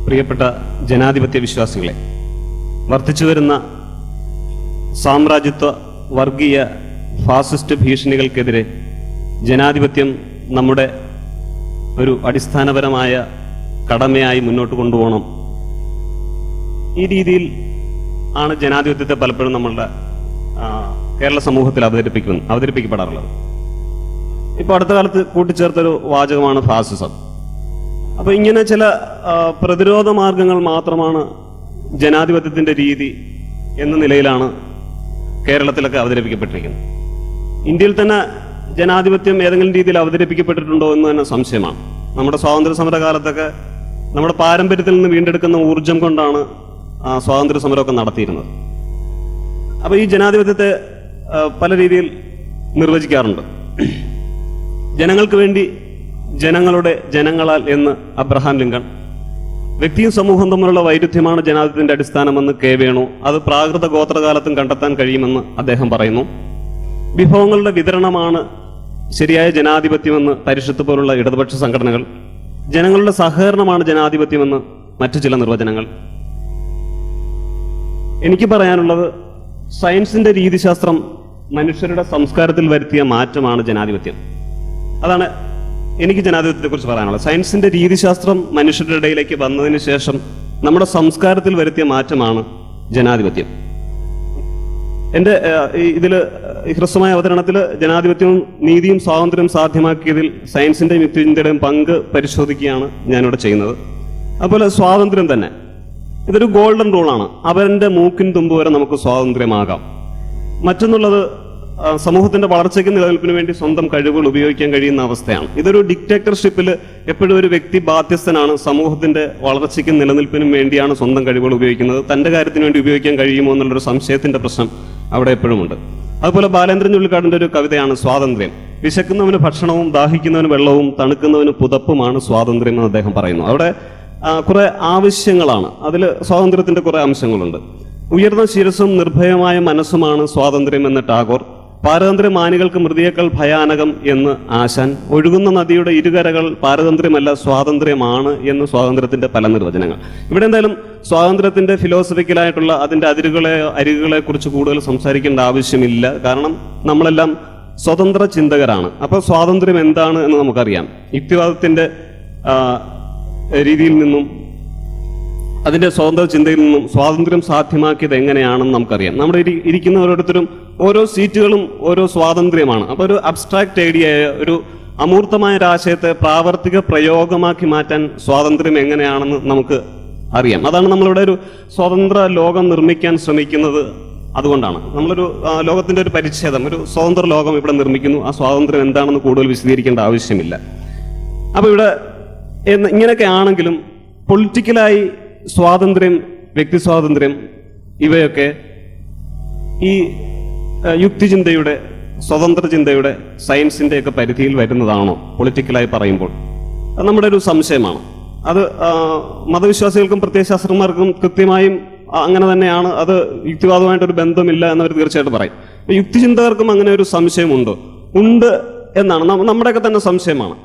പ്രിയപ്പെട്ട ജനാധിപത്യ വിശ്വാസികളെ, വർദ്ധിച്ചുവരുന്ന സാമ്രാജ്യത്വ വർഗീയ ഫാസിസ്റ്റ് ഭീഷണികൾക്കെതിരെ ജനാധിപത്യം നമ്മുടെ ഒരു അടിസ്ഥാനപരമായ കടമയായി മുന്നോട്ട് കൊണ്ടുപോകണം. ഈ രീതിയിൽ ആണ് ജനാധിപത്യത്തെ പലപ്പോഴും നമ്മളുടെ കേരള സമൂഹത്തിൽ അവതരിപ്പിക്കപ്പെടാറുള്ളത്. ഇപ്പോൾ അടുത്ത കാലത്ത് കൂട്ടിച്ചേർത്തൊരു വാചകമാണ് ഫാസിസം. അപ്പോൾ ഇങ്ങനെ ചില പ്രതിരോധ മാർഗങ്ങൾ മാത്രമാണ് ജനാധിപത്യത്തിൻ്റെ രീതി എന്ന നിലയിലാണ് കേരളത്തിലൊക്കെ അവതരിപ്പിക്കപ്പെട്ടിരിക്കുന്നത്. ഇന്ത്യയിൽ തന്നെ ജനാധിപത്യം ഏതെങ്കിലും രീതിയിൽ അവതരിപ്പിക്കപ്പെട്ടിട്ടുണ്ടോ എന്ന് തന്നെ സംശയമാണ്. നമ്മുടെ സ്വാതന്ത്ര്യ സമര കാലത്തൊക്കെ നമ്മുടെ പാരമ്പര്യത്തിൽ നിന്ന് വീണ്ടെടുക്കുന്ന ഊർജം കൊണ്ടാണ് സ്വാതന്ത്ര്യ സമരമൊക്കെ നടത്തിയിരുന്നത്. അപ്പോൾ ഈ ജനാധിപത്യത്തെ പല രീതിയിൽ നിർവചിക്കാറുണ്ട്. ജനങ്ങൾക്ക് വേണ്ടി ജനങ്ങളുടെ ജനങ്ങളാൽ എന്ന് അബ്രഹാം ലിങ്കൺ, വ്യക്തിയും സമൂഹം തമ്മിലുള്ള വൈരുദ്ധ്യമാണ് ജനാധിപത്യത്തിന്റെ അടിസ്ഥാനമെന്ന് കെ വേണു, അത് പ്രാകൃത ഗോത്രകാലത്തും കണ്ടെത്താൻ കഴിയുമെന്ന് അദ്ദേഹം പറയുന്നു. വിഭവങ്ങളുടെ വിതരണമാണ് ശരിയായ ജനാധിപത്യമെന്ന് പരിഷത്ത് പോലുള്ള ഇടതുപക്ഷ സംഘടനകൾ, ജനങ്ങളുടെ സഹകരണമാണ് ജനാധിപത്യമെന്ന് മറ്റു ചില നിർവചനങ്ങൾ. എനിക്ക് പറയാനുള്ളത്, സയൻസിന്റെ രീതിശാസ്ത്രം മനുഷ്യരുടെ സംസ്കാരത്തിൽ വരുത്തിയ മാറ്റമാണ് ജനാധിപത്യം. അതാണ് എനിക്ക് ജനാധിപത്യത്തെക്കുറിച്ച് പറയാനുള്ളത്. സയൻസിന്റെ രീതിശാസ്ത്രം മനുഷ്യരുടെ ഇടയിലേക്ക് വന്നതിന് ശേഷം നമ്മുടെ സംസ്കാരത്തിൽ വരുത്തിയ മാറ്റമാണ് ജനാധിപത്യം. എൻ്റെ ഹ്രസ്വമായ അവതരണത്തിൽ ജനാധിപത്യവും നീതിയും സ്വാതന്ത്ര്യവും സാധ്യമാക്കിയതിൽ സയൻസിന്റെയും യുക്തിചിന്തയുടെയും പങ്ക് പരിശോധിക്കുകയാണ് ഞാനിവിടെ ചെയ്യുന്നത്. അതുപോലെ സ്വാതന്ത്ര്യം തന്നെ ഇതൊരു ഗോൾഡൻ റൂളാണ്. അവരുടെ മൂക്കിൻ തുമ്പ് വരെ നമുക്ക് സ്വാതന്ത്ര്യമാകാം. മറ്റൊന്നുള്ളത്, സമൂഹത്തിന്റെ വളർച്ചയ്ക്കും നിലനിൽപ്പിന് വേണ്ടി സ്വന്തം കഴിവുകൾ ഉപയോഗിക്കാൻ കഴിയുന്ന അവസ്ഥയാണ്. ഇതൊരു ഡിക്റ്റേറ്റർഷിപ്പിൽ എപ്പോഴും ഒരു വ്യക്തി ബാധ്യസ്ഥനാണ്. സമൂഹത്തിന്റെ വളർച്ചയ്ക്കും നിലനിൽപ്പിനും വേണ്ടിയാണ് സ്വന്തം കഴിവുകൾ ഉപയോഗിക്കുന്നത്. തന്റെ കാര്യത്തിന് വേണ്ടി ഉപയോഗിക്കാൻ കഴിയുമോ എന്നുള്ളൊരു സംശയത്തിന്റെ പ്രശ്നം അവിടെ എപ്പോഴും ഉണ്ട്. അതുപോലെ ബാലേന്ദ്രൻ ചുള്ളിക്കാടിന്റെ ഒരു കവിതയാണ് സ്വാതന്ത്ര്യം. വിശക്കുന്നവന് ഭക്ഷണവും ദാഹിക്കുന്നവന് വെള്ളവും തണുക്കുന്നവന് പുതപ്പുമാണ് സ്വാതന്ത്ര്യം എന്ന് അദ്ദേഹം പറയുന്നു. അവിടെ കുറെ ആവശ്യങ്ങളാണ്, അതിൽ സ്വാതന്ത്ര്യത്തിന്റെ കുറെ അംശങ്ങളുണ്ട്. ഉയർന്ന ശിരസും നിർഭയമായ മനസ്സുമാണ് സ്വാതന്ത്ര്യം എന്ന് ടാഗോർ, പാരതന്ത്ര്യം മാനികൾക്ക് മൃതിയേക്കാൾ ഭയാനകം എന്ന് ആശാൻ, ഒഴുകുന്ന നദിയുടെ ഇരുകരകൾ പാരതന്ത്ര്യമല്ല സ്വാതന്ത്ര്യമാണ് എന്ന് സ്വാതന്ത്ര്യത്തിന്റെ പല നിർവചനങ്ങൾ. ഇവിടെ എന്തായാലും സ്വാതന്ത്ര്യത്തിന്റെ ഫിലോസഫിക്കലായിട്ടുള്ള അതിന്റെ അരികുകളെ കുറിച്ച് കൂടുതൽ സംസാരിക്കേണ്ട ആവശ്യമില്ല. കാരണം നമ്മളെല്ലാം സ്വതന്ത്ര ചിന്തകരാണ്. അപ്പൊ സ്വാതന്ത്ര്യം എന്താണ് എന്ന് നമുക്കറിയാം. യുക്തിവാദത്തിന്റെ രീതിയിൽ നിന്നും അതിന്റെ സ്വതന്ത്ര ചിന്തയിൽ നിന്നും സ്വാതന്ത്ര്യം സാധ്യമാക്കിയത് എങ്ങനെയാണെന്ന് നമുക്കറിയാം. നമ്മുടെ ഇരിക്കുന്ന ഓരോരുത്തരും ഓരോ സീറ്റുകളും ഓരോ സ്വാതന്ത്ര്യമാണ്. അപ്പൊ ഒരു അബ്സ്ട്രാക്ട് ഐഡിയയായ ഒരു അമൂർത്തമായ ഒരു ആശയത്തെ പ്രാവർത്തിക പ്രയോഗമാക്കി മാറ്റാൻ സ്വാതന്ത്ര്യം എങ്ങനെയാണെന്ന് നമുക്ക് അറിയാം. അതാണ് നമ്മളിവിടെ ഒരു സ്വതന്ത്ര ലോകം നിർമ്മിക്കാൻ ശ്രമിക്കുന്നത്. അതുകൊണ്ടാണ് നമ്മളൊരു ലോകത്തിന്റെ ഒരു പരിച്ഛേദം, ഒരു സ്വതന്ത്ര ലോകം ഇവിടെ നിർമ്മിക്കുന്നു. ആ സ്വാതന്ത്ര്യം എന്താണെന്ന് കൂടുതൽ വിശദീകരിക്കേണ്ട ആവശ്യമില്ല. അപ്പൊ ഇവിടെ ഇങ്ങനെയൊക്കെ ആണെങ്കിലും പൊളിറ്റിക്കലായി സ്വാതന്ത്ര്യം, വ്യക്തി സ്വാതന്ത്ര്യം, ഇവയൊക്കെ ഈ യുക്തിചിന്തയുടെ, സ്വതന്ത്ര ചിന്തയുടെ, സയൻസിന്റെ ഒക്കെ പരിധിയിൽ വരുന്നതാണോ പൊളിറ്റിക്കലായി പറയുമ്പോൾ? അത് നമ്മുടെ ഒരു സംശയമാണ്. അത് മതവിശ്വാസികൾക്കും പ്രത്യയശാസ്ത്രജ്ഞർക്കും കൃത്യമായും അങ്ങനെ തന്നെയാണ്. അത് യുക്തിവാദമായിട്ടൊരു ബന്ധമില്ല എന്നവർ തീർച്ചയായിട്ടും പറയും. യുക്തിചിന്തകർക്കും അങ്ങനെ ഒരു സംശയമുണ്ടോ? ഉണ്ട് എന്നാണ് നമ്മുടെയൊക്കെ തന്നെ സംശയമാണ്.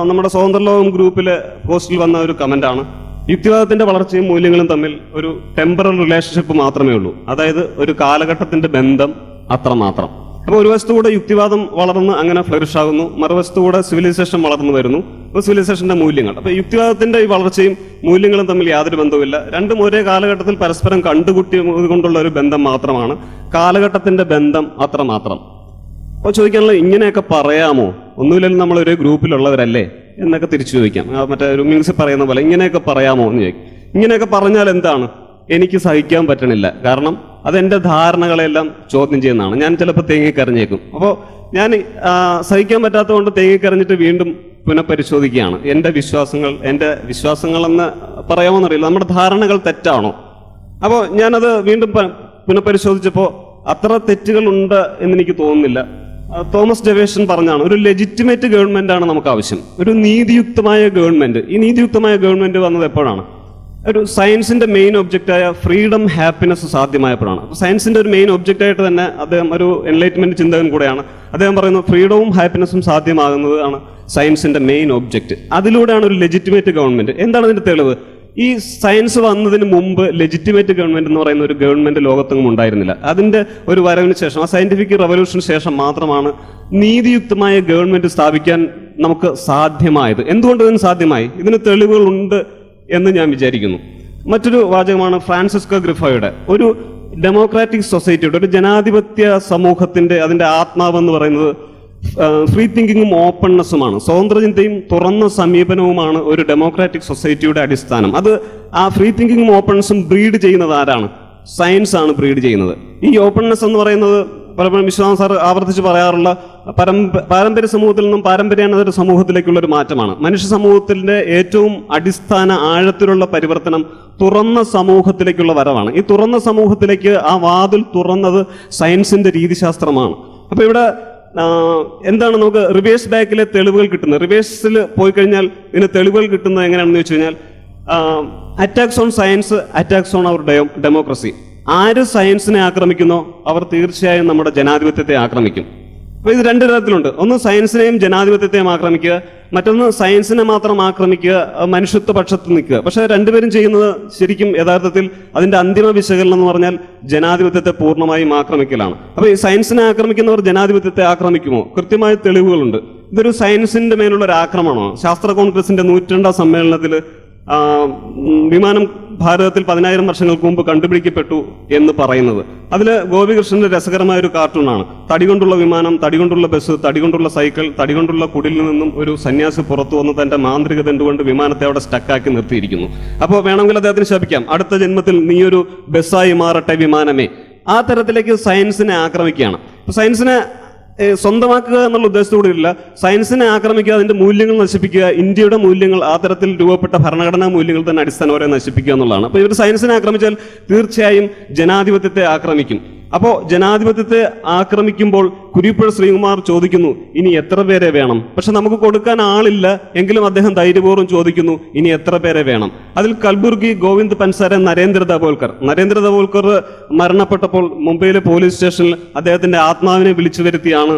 നമ്മുടെ സ്വതന്ത്ര ലോകം ഗ്രൂപ്പിലെ പോസ്റ്റിൽ വന്ന ഒരു കമന്റാണ്, യുക്തിവാദത്തിന്റെ വളർച്ചയും മൂല്യങ്ങളും തമ്മിൽ ഒരു ടെമ്പറൽ റിലേഷൻഷിപ്പ് മാത്രമേ ഉള്ളൂ. അതായത് ഒരു കാലഘട്ടത്തിന്റെ ബന്ധം അത്രമാത്രം. അപ്പൊ ഒരു വശത്തുകൂടെ യുക്തിവാദം വളർന്ന് അങ്ങനെ ഫ്ലറിഷ് ആകുന്നു, മറുവശത്തുകൂടെ സിവിലൈസേഷൻ വളർന്നു വരുന്നു. അപ്പൊ സിവിലൈസേഷന്റെ മൂല്യങ്ങൾ, അപ്പൊ യുക്തിവാദത്തിന്റെ ഈ വളർച്ചയും മൂല്യങ്ങളും തമ്മിൽ യാതൊരു ബന്ധവുമില്ല. രണ്ടും ഒരേ കാലഘട്ടത്തിൽ പരസ്പരം കണ്ടുകൂട്ടിയത് കൊണ്ടുള്ള ഒരു ബന്ധം മാത്രമാണ്. കാലഘട്ടത്തിന്റെ ബന്ധം അത്രമാത്രം. അപ്പോൾ ചോദിക്കാനുള്ളത്, ഇങ്ങനെയൊക്കെ പറയാമോ? ഒന്നുമില്ലെങ്കിലും നമ്മൾ ഒരേ ഗ്രൂപ്പിലുള്ളവരല്ലേ എന്നൊക്കെ തിരിച്ചു ചോദിക്കാം. മറ്റേ ഒരു മ്യൂസിക് പറയുന്ന പോലെ ഇങ്ങനെയൊക്കെ പറയാമോ എന്ന് ചോദിക്കും. ഇങ്ങനെയൊക്കെ പറഞ്ഞാൽ എന്താണ്? എനിക്ക് സഹിക്കാൻ പറ്റണില്ല. കാരണം അതെന്റെ ധാരണകളെല്ലാം ചോദ്യം ചെയ്യുന്നതാണ്. ഞാൻ ചിലപ്പോൾ തേങ്ങിക്കരഞ്ഞേക്കും. അപ്പോൾ ഞാൻ സഹിക്കാൻ പറ്റാത്തതുകൊണ്ട് തേങ്ങിക്കരഞ്ഞിട്ട് വീണ്ടും പുനഃപരിശോധിക്കുകയാണ്. എൻ്റെ വിശ്വാസങ്ങളെന്ന് പറയാമോന്നറിയില്ല, നമ്മുടെ ധാരണകൾ തെറ്റാണോ? അപ്പോൾ ഞാനത് വീണ്ടും പുനഃപരിശോധിച്ചപ്പോൾ അത്ര തെറ്റുകളുണ്ട് എന്നെനിക്ക് തോന്നുന്നില്ല. തോമസ് ജെഫേഴ്സൺ പറഞ്ഞാണ്, ഒരു ലെജിറ്റിമേറ്റ് ഗവൺമെന്റ് ആണ് നമുക്ക് ആവശ്യം, ഒരു നീതിയുക്തമായ ഗവൺമെന്റ്. ഈ നീതിയുക്തമായ ഗവൺമെന്റ് വന്നത് എപ്പോഴാണ്? ഒരു സയൻസിന്റെ മെയിൻ ഒബ്ജക്റ്റായ ഫ്രീഡം, ഹാപ്പിനെസ് സാധ്യമായപ്പോഴാണ്. അപ്പോൾ സയൻസിന്റെ ഒരു മെയിൻ ഒബ്ജക്റ്റായിട്ട് തന്നെ അദ്ദേഹം ഒരു എൻലൈറ്റ്മെന്റ് ചിന്തകൻ കൂടെയാണ്. അദ്ദേഹം പറയുന്നു ഫ്രീഡവും ഹാപ്പിനെസ്സും സാധ്യമാകുന്നത് ആണ് സയൻസിന്റെ മെയിൻ ഒബ്ജക്റ്റ്. അതിലൂടെയാണ് ഒരു ലെജിറ്റിമേറ്റ് ഗവൺമെന്റ്. എന്താണ് ഇതിന്റെ തെളിവ്? ഈ സയൻസ് വന്നതിന് മുമ്പ് ലെജിറ്റിമേറ്റ് ഗവൺമെന്റ് എന്ന് പറയുന്ന ഒരു ഗവൺമെന്റ് ലോകത്തെങ്ങും ഉണ്ടായിരുന്നില്ല. അതിന്റെ ഒരു വരവിന് ശേഷം, ആ സയന്റിഫിക് റവല്യൂഷന് ശേഷം മാത്രമാണ് നീതിയുക്തമായ ഗവൺമെന്റ് സ്ഥാപിക്കാൻ നമുക്ക് സാധ്യമായത്. എന്തുകൊണ്ട് ഇതിന് സാധ്യമായി? ഇതിന് തെളിവുകൾ ഉണ്ട് എന്ന് ഞാൻ വിചാരിക്കുന്നു. മറ്റൊരു വാചകമാണ് ഫ്രാൻസിസ്കോ ഗ്രിഫോയുടെ. ഒരു ഡെമോക്രാറ്റിക് സൊസൈറ്റിയുടെ, ഒരു ജനാധിപത്യ സമൂഹത്തിന്റെ അതിന്റെ ആത്മാവെന്ന് പറയുന്നത് ഫ്രീ തിങ്കിങ്ങും ഓപ്പൺനെസ്സുമാണ്. സ്വതന്ത്ര ചിന്തയും തുറന്ന സമീപനവുമാണ് ഒരു ഡെമോക്രാറ്റിക് സൊസൈറ്റിയുടെ അടിസ്ഥാനം. അത് ആ ഫ്രീ തിങ്കിങ്ങും ഓപ്പൺനെസ്സും ബ്രീഡ് ചെയ്യുന്നത് ആരാണ്? സയൻസ് ആണ് ബ്രീഡ് ചെയ്യുന്നത്. ഈ ഓപ്പൺനെസ് എന്ന് പറയുന്നത് പലപ്പോഴും വിശ്വനാഥ് സാർ ആവർത്തിച്ച് പറയാറുള്ള പാരമ്പര്യ സമൂഹത്തിൽ നിന്നും പാരമ്പര്യാനന്തര സമൂഹത്തിലേക്കുള്ള ഒരു മാറ്റമാണ്. മനുഷ്യ സമൂഹത്തിന്റെ ഏറ്റവും അടിസ്ഥാന ആഴത്തിലുള്ള പരിവർത്തനം തുറന്ന സമൂഹത്തിലേക്കുള്ള വരവാണ്. ഈ തുറന്ന സമൂഹത്തിലേക്ക് ആ വാതിൽ തുറന്നത് സയൻസിന്റെ രീതിശാസ്ത്രമാണ്. അപ്പൊ ഇവിടെ എന്താണ് നമുക്ക് റിവേഴ്സ് ബാക്കിലെ തെളിവുകൾ കിട്ടുന്നത്? റിവേഴ്സിൽ പോയി കഴിഞ്ഞാൽ ഇതിന് തെളിവുകൾ കിട്ടുന്നത് എങ്ങനെയാണെന്ന് വെച്ച് കഴിഞ്ഞാൽ, attacks on science, attacks on our democracy. ആര് സയൻസിനെ ആക്രമിക്കുന്നോ അവർ തീർച്ചയായും നമ്മുടെ ജനാധിപത്യത്തെ ആക്രമിക്കും. അപ്പൊ ഇത് രണ്ട് തരത്തിലുണ്ട്. ഒന്ന് സയൻസിനെയും ജനാധിപത്യത്തെയും ആക്രമിക്കുക, മറ്റൊന്ന് സയൻസിനെ മാത്രം ആക്രമിക്കുക, മനുഷ്യത്വ പക്ഷത്ത് നിൽക്കുക. പക്ഷെ രണ്ടുപേരും ചെയ്യുന്നത് ശരിക്കും യഥാർത്ഥത്തിൽ അതിന്റെ അന്തിമ വിശകലനം എന്ന് പറഞ്ഞാൽ ജനാധിപത്യത്തെ പൂർണ്ണമായും ആക്രമിക്കലാണ്. അപ്പൊ ഈ സയൻസിനെ ആക്രമിക്കുന്നവർ ജനാധിപത്യത്തെ ആക്രമിക്കുമോ? കൃത്യമായ തെളിവുകളുണ്ട്. ഇതൊരു സയൻസിന്റെ മേലുള്ള ഒരു ആക്രമണമാണ്. ശാസ്ത്ര കോൺഗ്രസിന്റെ 102ാം സമ്മേളനത്തിൽ വിമാനം ഭാരതത്തിൽ 10,000 വർഷങ്ങൾക്ക് മുമ്പ് കണ്ടുപിടിക്കപ്പെട്ടു എന്ന് പറയുന്നത്. അതിൽ ഗോപികൃഷ്ണന്റെ രസകരമായ ഒരു കാർട്ടൂണാണ്. തടികൊണ്ടുള്ള വിമാനം, തടികൊണ്ടുള്ള ബസ്, തടികൊണ്ടുള്ള സൈക്കിൾ, തടികൊണ്ടുള്ള കുടിലിൽ നിന്നും ഒരു സന്യാസി പുറത്തു വന്ന് തന്റെ മാന്ത്രികത എന്തുകൊണ്ട് വിമാനത്തെ അവിടെ സ്റ്റക്കാക്കി നിർത്തിയിരിക്കുന്നു. അപ്പോൾ വേണമെങ്കിൽ അദ്ദേഹത്തിന് ശപിക്കാം, അടുത്ത ജന്മത്തിൽ നീ ഒരു ബസ്സായി മാറട്ടെ വിമാനമേ. ആ തരത്തിലേക്ക് സയൻസിനെ ആക്രമിക്കുകയാണ്. സയൻസിനെ സ്വന്തമാക്കുക എന്നുള്ള ഉദ്ദേശത്തോടെ ഇല്ല, സയൻസിനെ ആക്രമിക്കുക, അതിന്റെ മൂല്യങ്ങൾ നശിപ്പിക്കുക, ഇന്ത്യയുടെ മൂല്യങ്ങൾ, ആ തരത്തിൽ രൂപപ്പെട്ട ഭരണഘടനാ മൂല്യങ്ങൾ തന്നെ അടിസ്ഥാനപരമായി നശിപ്പിക്കുക എന്നുള്ളതാണ്. അപ്പൊ ഇവർ സയൻസിനെ ആക്രമിച്ചാൽ തീർച്ചയായും ജനാധിപത്യത്തെ ആക്രമിക്കും. അപ്പോൾ ജനാധിപത്യത്തെ ആക്രമിക്കുമ്പോൾ കുരിപ്പുഴ ശ്രീകുമാർ ചോദിക്കുന്നു, ഇനി എത്ര പേരെ വേണം? പക്ഷെ നമുക്ക് കൊടുക്കാൻ ആളില്ല, എങ്കിലും അദ്ദേഹം ധൈര്യപൂർവ്വം ചോദിക്കുന്നു, ഇനി എത്ര പേരെ വേണം? അതിൽ കൽബുർഗി, ഗോവിന്ദ് പൻസാര, നരേന്ദ്ര ദബോൽക്കർ മരണപ്പെട്ടപ്പോൾ മുംബൈയിലെ പോലീസ് സ്റ്റേഷനിൽ അദ്ദേഹത്തിന്റെ ആത്മാവിനെ വിളിച്ചു വരുത്തിയാണ്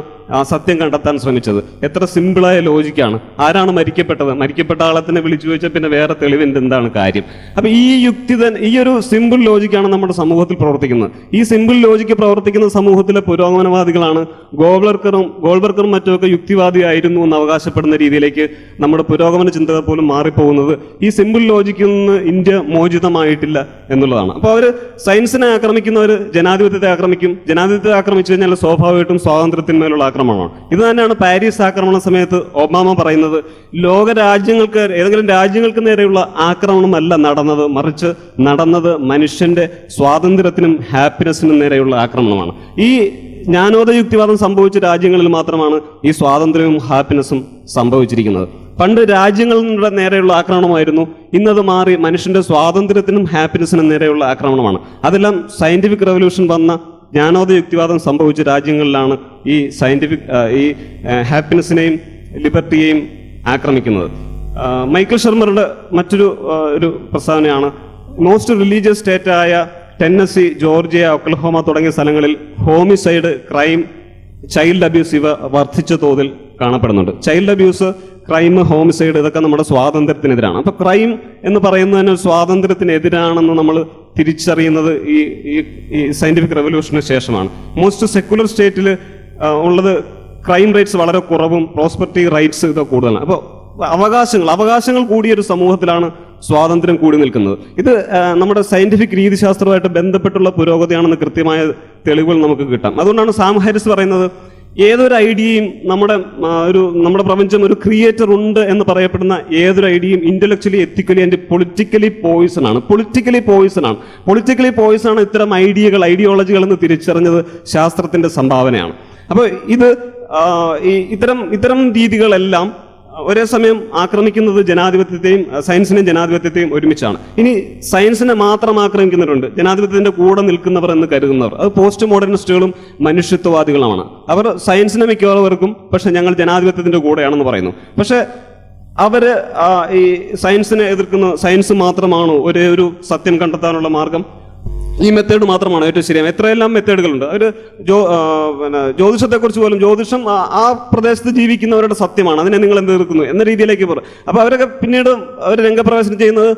സത്യം കണ്ടെത്താൻ ശ്രമിച്ചത്. എത്ര സിമ്പിളായ ലോജിക്കാണ്. ആരാണ് മരിക്കപ്പെട്ടത്? മരിക്കപ്പെട്ട ആളെ തന്നെ വിളിച്ചു ചോദിച്ചാൽ പിന്നെ വേറെ തെളിവിന്റെ എന്താണ് കാര്യം? അപ്പൊ ഈ യുക്തി തന്നെ, ഈ ഒരു സിമ്പിൾ ലോജിക്കാണ് നമ്മുടെ സമൂഹത്തിൽ പ്രവർത്തിക്കുന്നത്. ഈ സിമ്പിൾ ലോജിക്ക് പ്രവർത്തിക്കുന്ന സമൂഹത്തിലെ പുരോഗമനവാദികളാണ് ഗോൾബർക്കറും മറ്റുമൊക്കെ യുക്തിവാദിയായിരുന്നു എന്ന് അവകാശപ്പെടുന്ന രീതിയിലേക്ക് നമ്മുടെ പുരോഗമന ചിന്തകൾ പോലും മാറിപ്പോകുന്നത് ഈ സിമ്പിൾ ലോജിക്കിൽ നിന്ന് ഇന്ത്യ മോചിതമായിട്ടില്ല എന്നുള്ളതാണ്. അപ്പോൾ അവര് സയൻസിനെ ആക്രമിക്കുന്നവർ ജനാധിപത്യത്തെ ആക്രമിക്കും. ജനാധിപത്യത്തെ ആക്രമിച്ചു കഴിഞ്ഞാൽ സ്വാഭാവികമായിട്ടും സ്വാതന്ത്ര്യത്തിന്മേലുള്ള ആക്രമണമാണ്. ഇത് തന്നെയാണ് പാരീസ് ആക്രമണ സമയത്ത് ഒബാമ പറയുന്നത്, ലോക രാജ്യങ്ങൾക്ക്, ഏതെങ്കിലും രാജ്യങ്ങൾക്ക് നേരെയുള്ള ആക്രമണമല്ല നടന്നത്, മറിച്ച് നടന്നത് മനുഷ്യന്റെ സ്വാതന്ത്ര്യത്തിനും ഹാപ്പിനെസിനും നേരെയുള്ള ആക്രമണമാണ്. ഈ ജ്ഞാനോദയുക്തിവാദം സംഭവിച്ച രാജ്യങ്ങളിൽ മാത്രമാണ് ഈ സ്വാതന്ത്ര്യവും ഹാപ്പിനെസ്സും സംഭവിച്ചിരിക്കുന്നത്. പണ്ട് രാജ്യങ്ങളുടെ നേരെയുള്ള ആക്രമണമായിരുന്നു, ഇന്നത് മാറി മനുഷ്യന്റെ സ്വാതന്ത്ര്യത്തിനും ഹാപ്പിനെസിനും നേരെയുള്ള ആക്രമണമാണ്. അതെല്ലാം സയന്റിഫിക് റവല്യൂഷൻ വന്ന ജ്ഞാനോദയുക്തിവാദം സംഭവിച്ച രാജ്യങ്ങളിലാണ് ഈ ഹാപ്പിനെസിനെയും ലിബർട്ടിയെയും ആക്രമിക്കുന്നത്. മൈക്കിൾ ഷർമറുടെ മറ്റൊരു ഒരു പ്രസ്താവനയാണ്, മോസ്റ്റ് റിലീജിയസ് സ്റ്റേറ്റായ ടെന്നസി, ജോർജിയ, ഒക്ലഹോമ തുടങ്ങിയ സ്ഥലങ്ങളിൽ ഹോമിസൈഡ്, ക്രൈം, ചൈൽഡ് അബ്യൂസ് ഇവ വർദ്ധിച്ച തോതിൽ കാണപ്പെടുന്നുണ്ട്. ചൈൽഡ് അബ്യൂസ്, ക്രൈം, ഹോമിസൈഡ് ഇതൊക്കെ നമ്മുടെ സ്വാതന്ത്ര്യത്തിനെതിരാണ്. അപ്പൊ ക്രൈം എന്ന് പറയുന്നതിന് സ്വാതന്ത്ര്യത്തിനെതിരാണെന്ന് നമ്മൾ തിരിച്ചറിയുന്നത് ഈ സയന്റിഫിക് റെവല്യൂഷന് ശേഷമാണ്. മോസ്റ്റ് സെക്യുലർ സ്റ്റേറ്റിൽ ഉള്ളത് ക്രൈം റേറ്റ്സ് വളരെ കുറവും പ്രോസ്പെറിറ്റി റൈറ്റ്സ് ഇതൊക്കെ കൂടുതലാണ്. അപ്പോൾ അവകാശങ്ങൾ കൂടിയ ഒരു സമൂഹത്തിലാണ് സ്വാതന്ത്ര്യം കൂടി നിൽക്കുന്നത്. ഇത് നമ്മുടെ സയന്റിഫിക് രീതിശാസ്ത്രവുമായിട്ട് ബന്ധപ്പെട്ടുള്ള പുരോഗതിയാണെന്ന് കൃത്യമായ തെളിവുകൾ നമുക്ക് കിട്ടാം. അതുകൊണ്ടാണ് സാം ഹാരിസ് പറയുന്നത്, ഏതൊരു ഐഡിയയും നമ്മുടെ പ്രപഞ്ചം ഒരു ക്രിയേറ്റർ ഉണ്ട് എന്ന് പറയപ്പെടുന്ന ഏതൊരു ഐഡിയയും intellectually, ethically and politically poison ആണ്. പൊളിറ്റിക്കലി പോയിസൺ ആണ് ഇത്തരം ഐഡിയോളജികൾ എന്ന് തിരിച്ചറിഞ്ഞത് ശാസ്ത്രത്തിന്റെ സംഭാവനയാണ്. അപ്പോൾ ഇത് ഇത്തരം രീതികളെല്ലാം ഒരേ സമയം ആക്രമിക്കുന്നത് സയൻസിനെയും ജനാധിപത്യത്തെയും ഒരുമിച്ചാണ്. ഇനി സയൻസിനെ മാത്രം ആക്രമിക്കുന്നവരുണ്ട്, ജനാധിപത്യത്തിന്റെ കൂടെ നിൽക്കുന്നവർ എന്ന് കരുതുന്നവർ. അത് പോസ്റ്റ് മോഡേണിസ്റ്റുകളും മനുഷ്യത്വവാദികളുമാണ്. അവർ സയൻസിനെ മിക്കവർക്കും പക്ഷെ ഞങ്ങൾ ജനാധിപത്യത്തിന്റെ കൂടെയാണെന്ന് പറയുന്നു. പക്ഷെ അവര് ഈ സയൻസിനെ എതിർക്കുന്ന, സയൻസ് മാത്രമാണോ ഒരേ ഒരു സത്യം കണ്ടെത്താനുള്ള മാർഗം? ഈ മെത്തേഡ് മാത്രമാണ് ഏറ്റവും ശരിയാണ്. എത്രയെല്ലാം മെത്തേഡുകളുണ്ട്. ഒരു ജ്യോതിഷത്തെക്കുറിച്ച് പോലും, ജ്യോതിഷം ആ പ്രദേശത്ത് ജീവിക്കുന്നവരുടെ സത്യമാണ്, അതിനെ നിങ്ങൾ എന്ത് എതിർക്കുന്നു എന്ന രീതിയിലേക്ക് പോകും. അപ്പൊ അവരൊക്കെ പിന്നീട് അവർ രംഗപ്രവേശനം ചെയ്യുന്നത്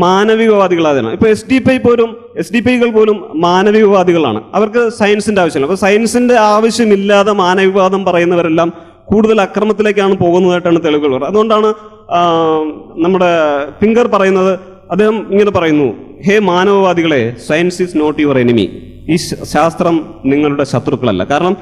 മാനവികവാദികളാണ്. ഇപ്പോൾ എസ് ഡി പി ഐകൾ പോലും മാനവികവാദികളാണ്. അവർക്ക് സയൻസിന്റെ ആവശ്യമില്ല. അപ്പോൾ സയൻസിന്റെ ആവശ്യമില്ലാതെ മാനവികവാദം പറയുന്നവരെല്ലാം കൂടുതൽ അക്രമത്തിലേക്കാണ് പോകുന്നതായിട്ടാണ് തെളിവുകൾ പറയുന്നത്. അതുകൊണ്ടാണ് നമ്മുടെ ഫിംഗർ പറയുന്നത്, അദ്ദേഹം ഇങ്ങനെ പറയുന്നു, ഹേ മാനവവാദികളെ, science is not your enemy. ഈ ശാസ്ത്രം നിങ്ങളുടെ ശത്രുക്കളല്ല. കാരണം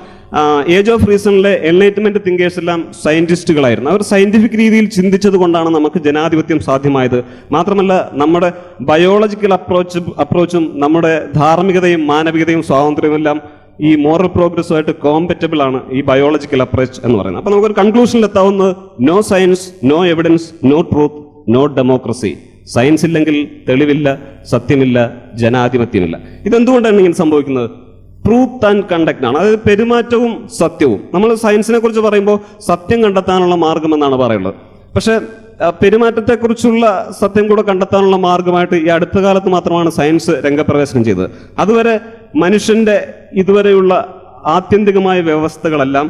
ഏജ് ഓഫ് റീസണിലെ എൻലൈറ്റ്മെന്റ് തിങ്കേഴ്സ് എല്ലാം സയന്റിസ്റ്റുകളായിരുന്നു. അവർ സയന്റിഫിക് രീതിയിൽ ചിന്തിച്ചത് കൊണ്ടാണ് നമുക്ക് ജനാധിപത്യം സാധ്യമായത്. മാത്രമല്ല, നമ്മുടെ ബയോളജിക്കൽ അപ്രോച്ചും നമ്മുടെ ധാർമ്മികതയും മാനവികതയും സ്വാതന്ത്ര്യവും എല്ലാം ഈ മോറൽ പ്രോഗ്രസ്സുമായിട്ട് കോമ്പറ്റബിൾ ആണ് ഈ ബയോളജിക്കൽ അപ്രോച്ച് എന്ന് പറയുന്നത്. അപ്പൊ നമുക്കൊരു കൺക്ലൂഷനിൽ എത്താവുന്നത്, no science, no evidence, no truth, no democracy. Science ഇല്ലെങ്കിൽ തെളിവില്ല, സത്യമില്ല, ജനാധിപത്യമില്ല. ഇതെന്തുകൊണ്ടാണ് ഇങ്ങനെ സംഭവിക്കുന്നത്? ട്രൂത്ത് ആൻഡ് കണ്ടക്ട് ആണ്, അതായത് പെരുമാറ്റവും സത്യവും. നമ്മൾ സയൻസിനെ കുറിച്ച് പറയുമ്പോൾ സത്യം കണ്ടെത്താനുള്ള മാർഗം എന്നാണ് പറയുന്നത്. പക്ഷെ പെരുമാറ്റത്തെക്കുറിച്ചുള്ള സത്യം കൂടെ കണ്ടെത്താനുള്ള മാർഗമായിട്ട് ഈ അടുത്ത കാലത്ത് മാത്രമാണ് സയൻസ് രംഗപ്രവേശനം ചെയ്തത്. അതുവരെ മനുഷ്യന്റെ ഇതുവരെയുള്ള ആത്യന്തികമായ വ്യവസ്ഥകളെല്ലാം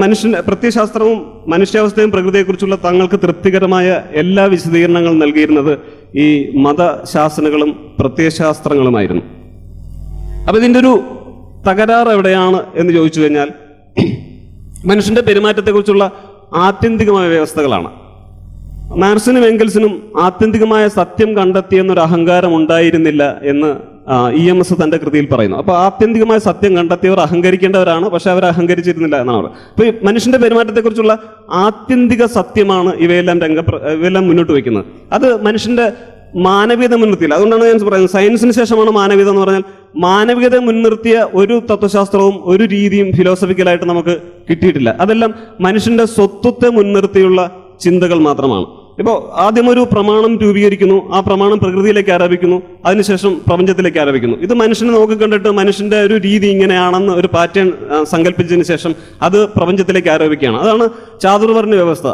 മനുഷ്യന്റെ പ്രത്യയശാസ്ത്രവും മനുഷ്യാവസ്ഥയും പ്രകൃതിയെക്കുറിച്ചുള്ള തങ്ങൾക്ക് തൃപ്തികരമായ എല്ലാ വിശദീകരണങ്ങളും നൽകിയിരുന്നത് ഈ മതശാസനകളും പ്രത്യയശാസ്ത്രങ്ങളുമായിരുന്നു. അപ്പൊ ഇതിൻ്റെ ഒരു തകരാറ് എവിടെയാണ് എന്ന് ചോദിച്ചു കഴിഞ്ഞാൽ, മനുഷ്യന്റെ പെരുമാറ്റത്തെക്കുറിച്ചുള്ള ആത്യന്തികമായ വ്യവസ്ഥകളാണ്. മാർക്സിനും എംഗൽസിനും ആത്യന്തികമായ സത്യം കണ്ടെത്തിയെന്നൊരു അഹങ്കാരം ഉണ്ടായിരുന്നില്ല എന്ന് EMS തന്റെ കൃതിയിൽ പറയുന്നു. അപ്പൊ ആത്യന്തികമായ സത്യം കണ്ടെത്തിയവർ അഹങ്കരിക്കേണ്ടവരാണ്, പക്ഷെ അവർ അഹങ്കരിച്ചിരുന്നില്ല എന്നാണ്. അപ്പൊ ഈ മനുഷ്യന്റെ പെരുമാറ്റത്തെക്കുറിച്ചുള്ള ആത്യന്തിക സത്യമാണ് ഇവയെല്ലാം മുന്നോട്ട് വയ്ക്കുന്നത്. അത് മനുഷ്യന്റെ മാനവികത മുൻനിർത്തിയില്ല. അതുകൊണ്ടാണ് ഞാൻ പറയുന്നത്, സയൻസിന് ശേഷമാണ് മാനവികത എന്ന് പറഞ്ഞാൽ, മാനവികത മുൻനിർത്തിയ ഒരു തത്വശാസ്ത്രവും ഒരു രീതിയും ഫിലോസഫിക്കലായിട്ട് നമുക്ക് കിട്ടിയിട്ടില്ല. അതെല്ലാം മനുഷ്യന്റെ സ്വത്വത്തെ മുൻനിർത്തിയുള്ള ചിന്തകൾ മാത്രമാണ്. ഇപ്പോൾ ആദ്യം ഒരു പ്രമാണം രൂപീകരിക്കുന്നു, ആ പ്രമാണം പ്രകൃതിയിലേക്ക് ആരോപിക്കുന്നു, അതിനുശേഷം പ്രപഞ്ചത്തിലേക്ക് ആരോപിക്കുന്നു. ഇത് മനുഷ്യനെ നോക്കിക്കണ്ടിട്ട് മനുഷ്യന്റെ ഒരു രീതി ഇങ്ങനെയാണെന്ന് ഒരു പാറ്റേൺ സങ്കല്പിച്ചതിന് ശേഷം അത് പ്രപഞ്ചത്തിലേക്ക് ആരോപിക്കുകയാണ്. അതാണ് ചാതുർവർണ്ണ വ്യവസ്ഥ.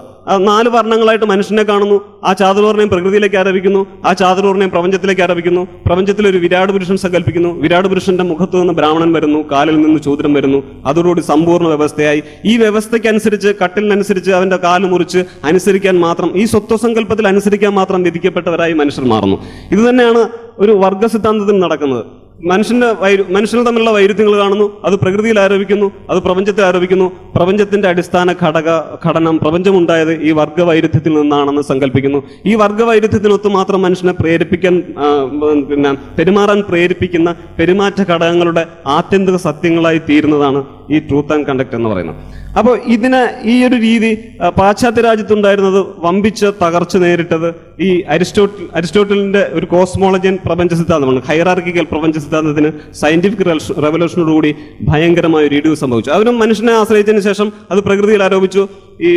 4 വർണ്ണങ്ങളായിട്ട് മനുഷ്യനെ കാണുന്നു, ആ ചാതുർവർണ്ണയും പ്രകൃതിയിലേക്ക് ആരോപിക്കുന്നു, ആ ചാതുർവർണ്ണയും പ്രപഞ്ചത്തിലേക്ക് ആരോപിക്കുന്നു. പ്രപഞ്ചത്തിൽ ഒരു വിരാട് പുരുഷൻ സങ്കല്പിക്കുന്നു, വിരാട് പുരുഷന്റെ മുഖത്ത് നിന്ന് ബ്രാഹ്മണൻ വരുന്നു, കാലിൽ നിന്ന് ശൂദ്രൻ വരുന്നു. അതോടുകൂടി സമ്പൂർണ്ണ വ്യവസ്ഥയായി. ഈ വ്യവസ്ഥയ്ക്കനുസരിച്ച്, കട്ടിലിനനുസരിച്ച് അവന്റെ കാല് മുറിച്ച് അനുസരിക്കാൻ മാത്രം, ഈ സ്വത്വസങ്കല്പത്തിൽ അനുസരിക്കാൻ മാത്രം വിധിക്കപ്പെട്ടവരായി മനുഷ്യർ മാറുന്നു. ഇത് തന്നെയാണ് ഒരു വർഗ സിദ്ധാന്തത്തിൽ നടക്കുന്നത്. മനുഷ്യന് തമ്മിലുള്ള വൈരുദ്ധ്യങ്ങൾ കാണുന്നു, അത് പ്രകൃതിയിൽ ആരോപിക്കുന്നു, അത് പ്രപഞ്ചത്തിൽ ആരോപിക്കുന്നു. പ്രപഞ്ചത്തിന്റെ അടിസ്ഥാന ഘടനം, പ്രപഞ്ചമുണ്ടായത് ഈ വർഗ വൈരുദ്ധ്യത്തിൽ നിന്നാണെന്ന് സങ്കല്പിക്കുന്നു. ഈ വർഗ വൈരുദ്ധ്യത്തിനൊത്ത് മാത്രം മനുഷ്യനെ പെരുമാറാൻ പ്രേരിപ്പിക്കുന്ന പെരുമാറ്റ ഘടകങ്ങളുടെ ആത്യന്തിക സത്യങ്ങളായി തീരുന്നതാണ് ഈ ട്രൂത്ത് ആൻഡ് കണ്ടക്ട് എന്ന് പറയുന്നത്. അപ്പോൾ ഈ ഒരു രീതി പാശ്ചാത്യ രാജ്യത്തുണ്ടായിരുന്നത് വമ്പിച്ച തകർച്ച നേരിട്ടത് ഈ അരിസ്റ്റോട്ടലിന്റെ ഒരു കോസ്മോളജിയൻ പ്രപഞ്ച സിദ്ധാന്തമാണ്. ഹൈറാർക്കിക്കൽ പ്രപഞ്ച സിദ്ധാന്തത്തിന് സയന്റിഫിക് റെവല്യൂഷനോടുകൂടി ഭയങ്കരമായ ഒരു ഇടിവ് സംഭവിച്ചു. അവരും മനുഷ്യനെ ആശ്രയിച്ചതിന് ശേഷം അത് പ്രകൃതിയിൽ ആരോപിച്ചു. ഈ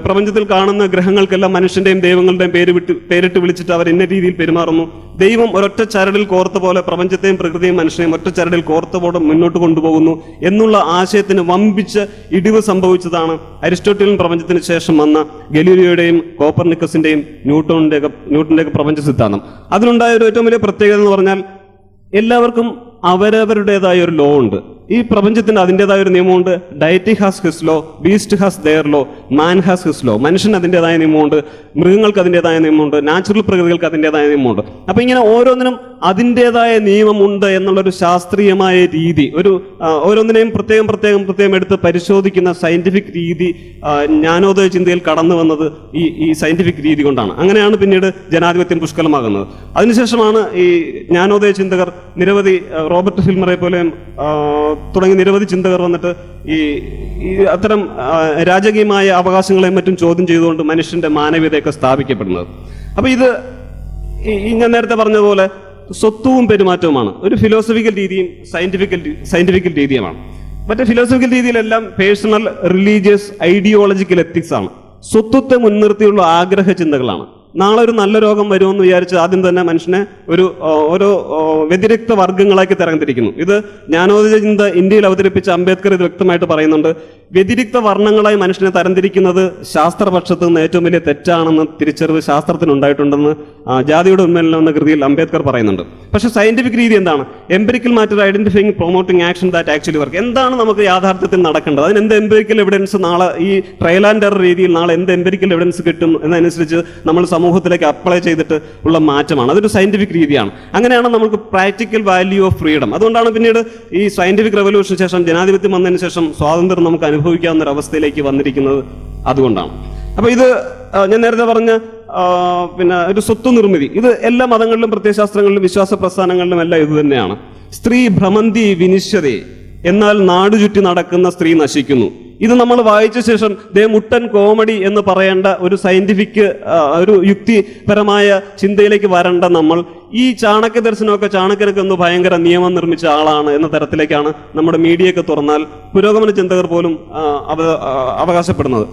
പ്രപഞ്ചത്തിൽ കാണുന്ന ഗ്രഹങ്ങൾക്കെല്ലാം മനുഷ്യന്റെയും ദൈവങ്ങളുടെയും പേരിട്ട് വിളിച്ചിട്ട് അവർ ഇന്ന രീതിയിൽ പെരുമാറുന്നു. ദൈവം ഒരൊറ്റ ചരടിൽ കോർത്ത പോലെ പ്രപഞ്ചത്തെയും പ്രകൃതിയും മനുഷ്യനെയും ഒറ്റ ചരടിൽ കോർത്ത പോലെ മുന്നോട്ട് കൊണ്ടുപോകുന്നു എന്നുള്ള ആശയത്തിന് വമ്പിച്ച ഇടിവ് സംഭവിച്ചതാണ് അരിസ്റ്റോട്ടലിയൻ പ്രപഞ്ചത്തിന് ശേഷം വന്ന ഗലീലിയോയുടെയും കോപ്പർനിക്കസിന്റെയും ന്യൂട്ടന്റെയൊക്കെ പ്രപഞ്ച സിദ്ധാന്തം. അതിലുണ്ടായ ഒരു ഏറ്റവും വലിയ പ്രത്യേകത എന്ന് പറഞ്ഞാൽ, എല്ലാവർക്കും അവരവരുടേതായ ഒരു ലോ ഉണ്ട്. ഈ പ്രപഞ്ചത്തിന് അതിൻ്റെതായ ഒരു നിയമമുണ്ട്. Deity has his law, beast has their law, man has his law. മനുഷ്യന് അതിൻ്റെതായ നിയമമുണ്ട്, മൃഗങ്ങൾക്ക് അതിൻ്റെതായ നിയമമുണ്ട്, നാച്ചുറൽ പ്രകൃതികൾക്ക് അതിൻ്റെതായ നിയമമുണ്ട്. അപ്പൊ ഇങ്ങനെ ഓരോന്നിനും അതിൻ്റെതായ നിയമമുണ്ട് എന്നുള്ളൊരു ശാസ്ത്രീയമായ രീതി, ഓരോന്നിനെയും പ്രത്യേകം എടുത്ത് പരിശോധിക്കുന്ന സയന്റിഫിക് രീതി ജ്ഞാനോദയ ചിന്തയിൽ കടന്നു വന്നത് ഈ സയന്റിഫിക് രീതി കൊണ്ടാണ്. അങ്ങനെയാണ് പിന്നീട് ജനാധിപത്യം പുഷ്കലമാകുന്നത്. അതിനുശേഷമാണ് ഈ ജ്ഞാനോദയ ചിന്തകർ നിരവധി, റോബർട്ട് ഫിൽമറെ പോലെയും തുടങ്ങി നിരവധി ചിന്തകർ വന്നിട്ട് ഈ അത്തരം രാജകീയമായ അവകാശങ്ങളെയും മറ്റും ചോദ്യം ചെയ്തുകൊണ്ട് മനുഷ്യന്റെ മാനവികതയൊക്കെ സ്ഥാപിക്കപ്പെടുന്നത്. അപ്പൊ ഇത് ഞാൻ നേരത്തെ പറഞ്ഞതുപോലെ സ്വത്വവും പെരുമാറ്റവുമാണ്. ഒരു ഫിലോസഫിക്കൽ രീതിയും സയന്റിഫിക്കൽ രീതിയുമാണ്. മറ്റേ ഫിലോസഫിക്കൽ രീതിയിലെല്ലാം പേഴ്സണൽ, റിലീജിയസ്, ഐഡിയോളജിക്കൽ എത്തിക്സ് ആണ്. സ്വത്വത്തെ മുൻനിർത്തിയുള്ള ആഗ്രഹ ചിന്തകളാണ്. നാളെ ഒരു നല്ല രോഗം വരുമെന്ന് വിചാരിച്ച് ആദ്യം തന്നെ മനുഷ്യനെ ഓരോ വ്യതിരിക്ത വർഗങ്ങളാക്കി തരംതിരിക്കുന്നു. ഇത് ജ്ഞാനോദയ ചിന്ത ഇന്ത്യയിൽ അവതരിപ്പിച്ച അംബേദ്കർ ഇത് വ്യക്തമായിട്ട് പറയുന്നുണ്ട്. വ്യതിരിക്ത വർണ്ണങ്ങളായി മനുഷ്യനെ തരംതിരിക്കുന്നത് ശാസ്ത്രപക്ഷത്ത് നിന്ന് ഏറ്റവും വലിയ തെറ്റാണെന്ന് തിരിച്ചറിവ് ശാസ്ത്രത്തിനുണ്ടായിട്ടുണ്ടെന്ന് ജാതിയുടെ ഉന്മൂലനം എന്ന കൃതിയിൽ അംബേദ്കർ പറയുന്നുണ്ട്. പക്ഷേ സയന്റിഫിക് രീതി എന്താണ്? Empirical matter identifying promoting action that actually work. എന്താണ് നമുക്ക് യാഥാർത്ഥ്യത്തിൽ നടക്കേണ്ടത്, അതിന് എന്ത് എംപിരിക്കൽ എവിഡൻസ്, നാളെ ഈ ട്രയൽ ആൻഡ് എറർ രീതിയിൽ നാളെ എന്ത് എംപിരിക്കൽ എവിഡൻസ് കിട്ടും എന്നനുസരിച്ച് നമ്മൾ സമൂഹത്തിലേക്ക് അപ്ലൈ ചെയ്തിട്ട് ഉള്ള മാറ്റമാണ്. അതൊരു സയന്റിഫിക് രീതിയാണ്. അങ്ങനെയാണ് നമുക്ക് പ്രാക്ടിക്കൽ വാല്യൂ ഓഫ് ഫ്രീഡം. അതുകൊണ്ടാണ് പിന്നീട് ഈ സയന്റിഫിക് റെവല്യൂഷന് ശേഷം, ജനാധിപത്യം വന്നതിന് ശേഷം സ്വാതന്ത്ര്യം നമുക്ക് അനുഭവിക്കാവുന്ന ഒരു അവസ്ഥയിലേക്ക് വന്നിരിക്കുന്നത് അതുകൊണ്ടാണ്. അപ്പൊ ഇത് ഞാൻ നേരത്തെ പറഞ്ഞ പിന്നെ ഒരു സ്വത്ത് നിർമ്മിതി, ഇത് എല്ലാ മതങ്ങളിലും പ്രത്യയശാസ്ത്രങ്ങളിലും വിശ്വാസ പ്രസ്ഥാനങ്ങളിലും എല്ലാം ഇത് തന്നെയാണ്. സ്ത്രീ ഭ്രമന്തി വിനിശ്യതേ, എന്നാൽ നാടു ചുറ്റി നടക്കുന്ന സ്ത്രീ നശിക്കുന്നു. ഇത് നമ്മൾ വായിച്ച ശേഷം മുട്ടൻ കോമഡി എന്ന് പറയേണ്ട ഒരു സയന്റിഫിക് ഒരു യുക്തിപരമായ ചിന്തയിലേക്ക് വരേണ്ട നമ്മൾ ഈ ചാണക്യ ദർശനമൊക്കെ ചാണക്യനൊക്കെ ഒന്ന് ഭയങ്കര നിയമം നിർമ്മിച്ച ആളാണ് എന്ന തരത്തിലേക്കാണ് നമ്മുടെ മീഡിയയൊക്കെ തുറന്നാൽ പുരോഗമന ചിന്തകർ പോലും അവകാശപ്പെടുന്നത്.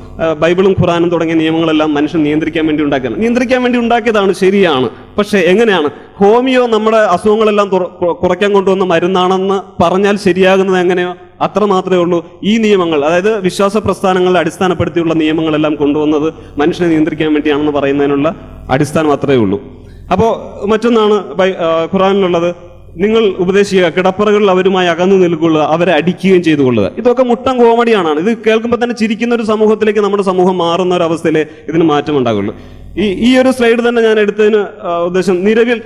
ബൈബിളും ഖുറാനും തുടങ്ങിയ നിയമങ്ങളെല്ലാം മനുഷ്യൻ നിയന്ത്രിക്കാൻ വേണ്ടി ഉണ്ടാക്കിയതാണ്, ശരിയാണ്. പക്ഷെ എങ്ങനെയാണ് ഹോമിയോ നമ്മുടെ അസുഖങ്ങളെല്ലാം കുറയ്ക്കാൻ കൊണ്ടുവന്ന മരുന്നാണെന്ന് പറഞ്ഞാൽ ശരിയാകുന്നത് എങ്ങനെയോ അത്ര മാത്രമേ ഉള്ളൂ. ഈ നിയമങ്ങൾ, അതായത് വിശ്വാസ പ്രസ്ഥാനങ്ങളെ അടിസ്ഥാനപ്പെടുത്തിയുള്ള നിയമങ്ങളെല്ലാം കൊണ്ടുവന്നത് മനുഷ്യനെ നിയന്ത്രിക്കാൻ വേണ്ടിയാണെന്ന് പറയുന്നതിനുള്ള അടിസ്ഥാനം അത്രയേ ഉള്ളൂ. അപ്പോൾ മറ്റൊന്നാണ് ഖുറാനിലുള്ളത്, നിങ്ങൾ ഉപദേശിക്കുക, കിടപ്പറകളിൽ അവരുമായി അകന്നു നിൽക്കുക, അവരെ അടിക്കുകയും ചെയ്തു കൊള്ളുക. ഇതൊക്കെ മുട്ടൻ കോമഡിയാണ്. ഇത് കേൾക്കുമ്പോൾ തന്നെ ചിരിക്കുന്ന ഒരു സമൂഹത്തിലേക്ക് നമ്മുടെ സമൂഹം മാറുന്ന ഒരു അവസ്ഥയിലേ ഇതിന് മാറ്റം ഉണ്ടാകുള്ളൂ. ഈ ഒരു സ്ലൈഡ് തന്നെ ഞാൻ എടുത്തതിന് ഉദ്ദേശം, നിലവിൽ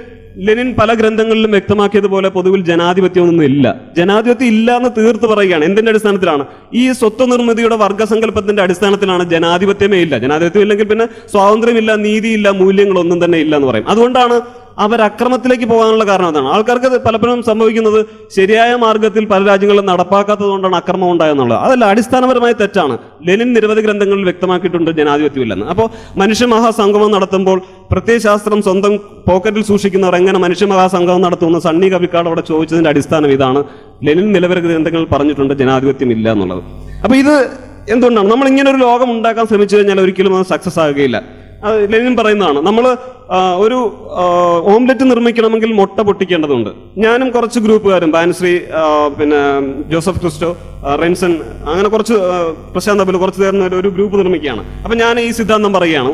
ലെനിൻ പല ഗ്രന്ഥങ്ങളിലും വ്യക്തമാക്കിയതുപോലെ പൊതുവിൽ ജനാധിപത്യമൊന്നും ഇല്ല. ജനാധിപത്യം ഇല്ല എന്ന് തീർത്ത് പറയുകയാണ്. എന്തിന്റെ അടിസ്ഥാനത്തിലാണ്? ഈ സ്വത്ത് നിർമ്മിതിയുടെ വർഗ്ഗസങ്കല്പത്തിന്റെ അടിസ്ഥാനത്തിലാണ്. ജനാധിപത്യമേ ഇല്ല. ജനാധിപത്യം ഇല്ലെങ്കിൽ പിന്നെ സ്വാതന്ത്ര്യമില്ല, നീതിയില്ല, മൂല്യങ്ങളൊന്നും തന്നെ ഇല്ല എന്ന് പറയും. അതുകൊണ്ടാണ് അവർ അക്രമത്തിലേക്ക് പോകാനുള്ള കാരണം അതാണ്. ആൾക്കാർക്ക് പലപ്പോഴും സംഭവിക്കുന്നത് ശരിയായ മാർഗത്തിൽ പല രാജ്യങ്ങളും നടപ്പാക്കാത്തത് കൊണ്ടാണ് അക്രമം ഉണ്ടായെന്നുള്ളത്. അതല്ല, അടിസ്ഥാനപരമായി തെറ്റാണ്. ലെനിൻ നിരവധി ഗ്രന്ഥങ്ങളിൽ വ്യക്തമാക്കിയിട്ടുണ്ട് ജനാധിപത്യം ഇല്ലെന്ന്. അപ്പോൾ മനുഷ്യ മഹാസംഗമം നടത്തുമ്പോൾ പ്രത്യയശാസ്ത്രം സ്വന്തം പോക്കറ്റിൽ സൂക്ഷിക്കുന്നവർ എങ്ങനെ മനുഷ്യ മഹാസംഗമം നടത്തുമെന്ന് സണ്ണി കവിക്കാട് അവിടെ ചോദിച്ചതിന്റെ അടിസ്ഥാനം ഇതാണ്. ലെനിൻ നിലവിലെ ഗ്രന്ഥങ്ങളിൽ പറഞ്ഞിട്ടുണ്ട് ജനാധിപത്യം ഇല്ല എന്നുള്ളത്. അപ്പൊ ഇത് എന്തുകൊണ്ടാണ് നമ്മൾ ഇങ്ങനെ ഒരു ലോകം ഉണ്ടാക്കാൻ ശ്രമിച്ചു കഴിഞ്ഞാൽ ഒരിക്കലും അത് സക്സസ് ആകുകയില്ല. ലെനിൻ പറയുന്നതാണ്. നമ്മൾ ഒരു ഓംലെറ്റ് നിർമ്മിക്കണമെങ്കിൽ മുട്ട പൊട്ടിക്കേണ്ടതുണ്ട്. ഞാനും കുറച്ച് ഗ്രൂപ്പുകാരും, ബാൻശ്രീ, പിന്നെ ജോസഫ് ക്രിസ്റ്റോ, റെൻസൺ, അങ്ങനെ കുറച്ച് പ്രശാന്ത് അബുൽ, കുറച്ച് ചേർന്ന് ഒരു ഗ്രൂപ്പ് നിർമ്മിക്കുകയാണ്. അപ്പൊ ഞാൻ ഈ സിദ്ധാന്തം പറയുകയാണ്,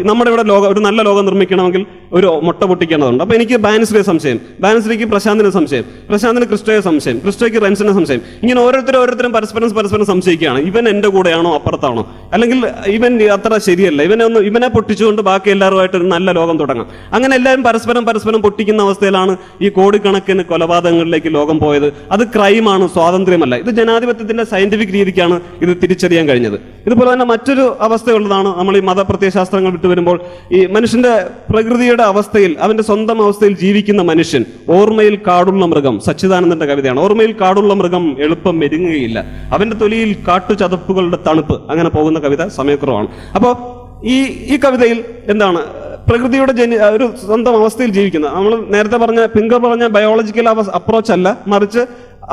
നമ്മുടെ ഇവിടെ ഒരു നല്ല ലോകം നിർമ്മിക്കണമെങ്കിൽ ഒരു മുട്ട പൊട്ടിക്കേണ്ടതുണ്ട്. അപ്പൊ എനിക്ക് ബാൻശ്രീയെ സംശയം, ബാൻശ്രീക്ക് പ്രശാന്തിന് സംശയം, പ്രശാന്തിന് ക്രിസ്റ്റോയെ സംശയം, ക്രിസ്റ്റോയ്ക്ക് റെൻസനെ സംശയം. ഇങ്ങനെ ഓരോരുത്തരും പരസ്പരം സംശയിക്കുകയാണ്. ഇവൻ എന്റെ കൂടെയാണോ അപ്പുറത്താണോ, അല്ലെങ്കിൽ ഇവൻ അത്ര ശരിയല്ല, ഇവനെ പൊട്ടിച്ചുകൊണ്ട് ബാക്കി എല്ലാവരുമായിട്ട് ഒരു നല്ല ലോകം തുടങ്ങാം. അങ്ങനെ എല്ലാവരും പരസ്പരം പൊട്ടിക്കുന്ന അവസ്ഥയിലാണ് ഈ കോടിക്കണക്കിന് കൊലപാതകങ്ങളിലേക്ക് ലോകം പോയത്. അത് ക്രൈമാണ്, സ്വാതന്ത്ര്യമല്ല. ഇത് ജനാധിപത്യത്തിന്റെ സയന്റിഫിക് രീതിക്കാണ് ഇത് തിരിച്ചറിയാൻ കഴിഞ്ഞത്. ഇതുപോലെ തന്നെ മറ്റൊരു അവസ്ഥയുള്ളതാണ്. നമ്മൾ ഈ മതപ്രത്യയശാസ്ത്രങ്ങൾ വിട്ടുവരുമ്പോൾ ഈ മനുഷ്യന്റെ പ്രകൃതിയുടെ അവസ്ഥയിൽ, അവന്റെ സ്വന്തം അവസ്ഥയിൽ ജീവിക്കുന്ന മനുഷ്യൻ, ഓർമ്മയിൽ കാടുള്ള മൃഗം, സച്ചിദാനന്ദന്റെ കവിതയാണ്. ഓർമ്മയിൽ കാടുള്ള മൃഗം എളുപ്പം മെരുങ്ങുകയില്ല, അവന്റെ തൊലിയിൽ കാട്ടുചതപ്പുകളുടെ തണുപ്പ്, അങ്ങനെ പോകുന്ന കവിത സമയക്കുറവാണ്. അപ്പോൾ ഈ കവിതയിൽ എന്താണ് പ്രകൃതിയുടെ ഒരു സ്വന്തം അവസ്ഥയിൽ ജീവിക്കുന്ന, നമ്മൾ നേരത്തെ പിങ്കർ പറഞ്ഞ ബയോളജിക്കൽ അപ്രോച്ച് അല്ല, മറിച്ച്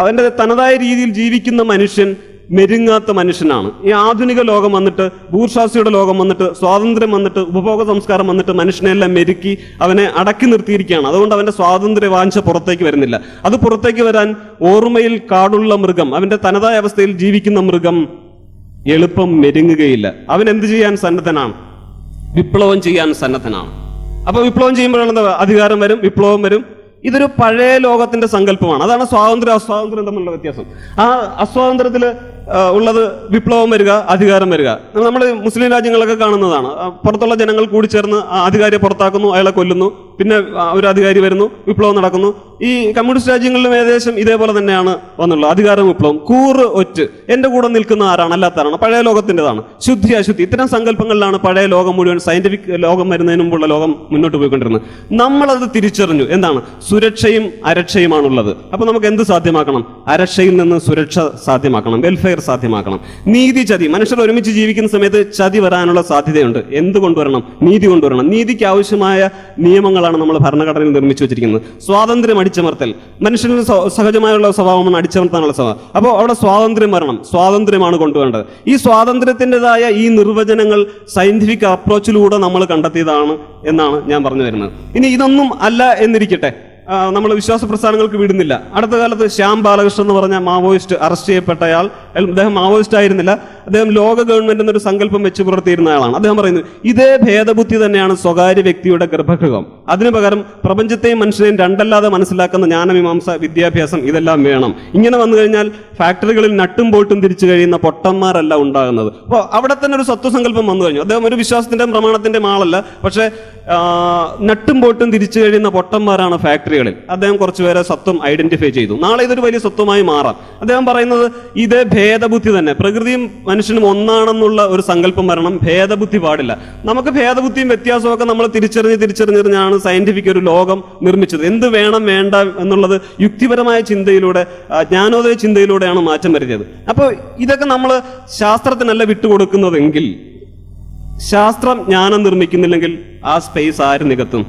അവന്റെ തനതായ രീതിയിൽ ജീവിക്കുന്ന മനുഷ്യൻ മെരുങ്ങാത്ത മനുഷ്യനാണ്. ഈ ആധുനിക ലോകം വന്നിട്ട്, ബൂർഷാസിയുടെ ലോകം വന്നിട്ട്, സ്വാതന്ത്ര്യം വന്നിട്ട്, ഉപഭോഗ സംസ്കാരം വന്നിട്ട് മനുഷ്യനെല്ലാം മെരുക്കി അവനെ അടക്കി നിർത്തിയിരിക്കുകയാണ്. അതുകൊണ്ട് അവന്റെ സ്വാതന്ത്ര്യ വാഞ്ച പുറത്തേക്ക് വരുന്നില്ല. അത് പുറത്തേക്ക് വരാൻ ഓർമ്മയിൽ കാടുള്ള മൃഗം, അവന്റെ തനതായ അവസ്ഥയിൽ ജീവിക്കുന്ന മൃഗം എളുപ്പം മെരുങ്ങുകയില്ല. അവൻ എന്ത് ചെയ്യാൻ സന്നദ്ധനാണ്? വിപ്ലവം ചെയ്യാൻ സന്നദ്ധനാണ്. അപ്പൊ വിപ്ലവം ചെയ്യുമ്പോഴാണ് അധികാരം വരും, വിപ്ലവം വരും. ഇതൊരു പഴയ ലോകത്തിന്റെ സങ്കല്പമാണ്. അതാണ് സ്വാതന്ത്ര്യം അസ്വാതന്ത്ര്യം തമ്മിലുള്ള വ്യത്യാസം. ആ അസ്വാതന്ത്ര്യത്തിൽ ഉള്ളത് വിപ്ലവം വരിക, അധികാരം വരിക. നമ്മൾ മുസ്ലിം രാജ്യങ്ങളൊക്കെ കാണുന്നതാണ്. പുറത്തുള്ള ജനങ്ങൾ കൂടി ചേർന്ന് അധികാരിയെ പുറത്താക്കുന്നു, അയാളെ കൊല്ലുന്നു, പിന്നെ ഒരു അധികാരി വരുന്നു, വിപ്ലവം നടക്കുന്നു. ഈ കമ്മ്യൂണിസ്റ്റ് രാജ്യങ്ങളിലും ഏകദേശം ഇതേപോലെ തന്നെയാണ് വന്നുള്ളത്. അധികാരം, വിപ്ലവം, കൂറ് ഒറ്റ്, എന്റെ കൂടെ നിൽക്കുന്ന ആരാണ്, അല്ലാത്തവരാണ്, പഴയ ലോകത്തിൻ്റെതാണ്. ശുദ്ധി അശുദ്ധി, ഇത്തരം സങ്കല്പങ്ങളിലാണ് പഴയ ലോകം മുഴുവൻ, സയന്റിഫിക് ലോകം വരുന്നതിന് മുമ്പുള്ള ലോകം മുന്നോട്ട് പോയിക്കൊണ്ടിരുന്നത്. നമ്മളത് തിരിച്ചറിഞ്ഞു. എന്താണ്? സുരക്ഷയും അരക്ഷയുമാണുള്ളത്. അപ്പൊ നമുക്ക് എന്ത് സാധ്യമാക്കണം? അരക്ഷയിൽ നിന്ന് സുരക്ഷ സാധ്യമാക്കണം, വെൽഫെയർ സാധ്യമാക്കണം. നീതി, ചതി, മനുഷ്യർ ഒരുമിച്ച് ജീവിക്കുന്ന സമയത്ത് ചതി വരാനുള്ള സാധ്യതയുണ്ട്. എന്ത് കൊണ്ടുവരണം? നീതി കൊണ്ടുവരണം. നീതിക്ക് ആവശ്യമായ നിയമങ്ങളാണ് നമ്മൾ ഭരണഘടനയിൽ നിർമ്മിച്ചു വെച്ചിരിക്കുന്നത്. സ്വാതന്ത്ര്യം അടിച്ചമർത്തൽ, മനുഷ്യന് സഹജമായുള്ള സ്വഭാവമാണ് അടിച്ചമർത്താനുള്ള സ്വഭാവം. അപ്പോൾ അവിടെ സ്വാതന്ത്ര്യം വരണം, സ്വാതന്ത്ര്യമാണ് കൊണ്ടുവരേണ്ടത്. ഈ സ്വാതന്ത്ര്യത്തിൻ്റെതായ ഈ നിർവചനങ്ങൾ സയന്റിഫിക് അപ്രോച്ചിലൂടെ നമ്മൾ കണ്ടെത്തിയതാണ് എന്നാണ് ഞാൻ പറഞ്ഞു വരുന്നത്. ഇനി ഇതൊന്നും അല്ല എന്നിരിക്കട്ടെ, നമ്മൾ വിശ്വാസ പ്രസ്ഥാനങ്ങൾക്ക് വിടുന്നില്ല. അടുത്ത കാലത്ത് ശ്യാം ബാലകൃഷ്ണൻ എന്ന് പറഞ്ഞ മാവോയിസ്റ്റ് അറസ്റ്റ് ചെയ്യപ്പെട്ടയാൾ, അദ്ദേഹം മാവോയിസ്റ്റ് ആയിരുന്നില്ല, അദ്ദേഹം ലോക ഗവൺമെന്റ് എന്നൊരു സങ്കല്പം വെച്ച് പുലർത്തിയിരുന്ന ആളാണ്. അദ്ദേഹം പറയുന്നു, ഇതേ ഭേദബുദ്ധി തന്നെയാണ് സ്വകാര്യ വ്യക്തിയുടെ ഗർഭഗൃഹം. അതിനു പകരം പ്രപഞ്ചത്തെയും മനുഷ്യനെയും രണ്ടല്ലാതെ മനസ്സിലാക്കുന്ന ജ്ഞാനമീമാംസ, വിദ്യാഭ്യാസം ഇതെല്ലാം വേണം. ഇങ്ങനെ വന്നു കഴിഞ്ഞാൽ ഫാക്ടറികളിൽ നട്ടും ബോൾട്ടും തിരിച്ചു കഴിയുന്ന പൊട്ടന്മാരല്ല ഉണ്ടാകുന്നത്. അപ്പോൾ അവിടെ തന്നെ ഒരു സത്വസങ്കല്പം വന്നു കഴിഞ്ഞു. അദ്ദേഹം ഒരു വിശ്വാസത്തിന്റെ പ്രമാണത്തിന്റെ ആളല്ല, പക്ഷേ നട്ടും ബോട്ടും തിരിച്ചു കഴിയുന്ന പൊട്ടന്മാരാണ് ഫാക്ടറികളിൽ. അദ്ദേഹം കുറച്ചുപേരെ സത്വം ഐഡന്റിഫൈ ചെയ്തു. നാളെ ഇതൊരു വലിയ സ്വത്വമായി മാറാം. അദ്ദേഹം പറയുന്നത് ഇതേ ഭേദബുദ്ധി തന്നെ, പ്രകൃതിയും മനുഷ്യനും ഒന്നാണെന്നുള്ള ഒരു സങ്കല്പം വരണം, ഭേദബുദ്ധി പാടില്ല. നമുക്ക് ഭേദബുദ്ധിയും വ്യത്യാസമൊക്കെ നമ്മൾ തിരിച്ചറിഞ്ഞാണ് സയന്റിഫിക് ഒരു ലോകം നിർമ്മിച്ചത്. എന്ത് വേണം വേണ്ട എന്നുള്ളത് യുക്തിപരമായ ചിന്തയിലൂടെ, ജ്ഞാനോദയ ചിന്തയിലൂടെയാണ് മാറ്റം വരുത്തിയത്. അപ്പോൾ ഇതൊക്കെ നമ്മൾ ശാസ്ത്രത്തിനല്ല വിട്ടുകൊടുക്കുന്നതെങ്കിൽ, ശാസ്ത്രം ജ്ഞാനം നിർമ്മിക്കുന്നില്ലെങ്കിൽ ആ സ്പേസ് ആര് നികത്തും?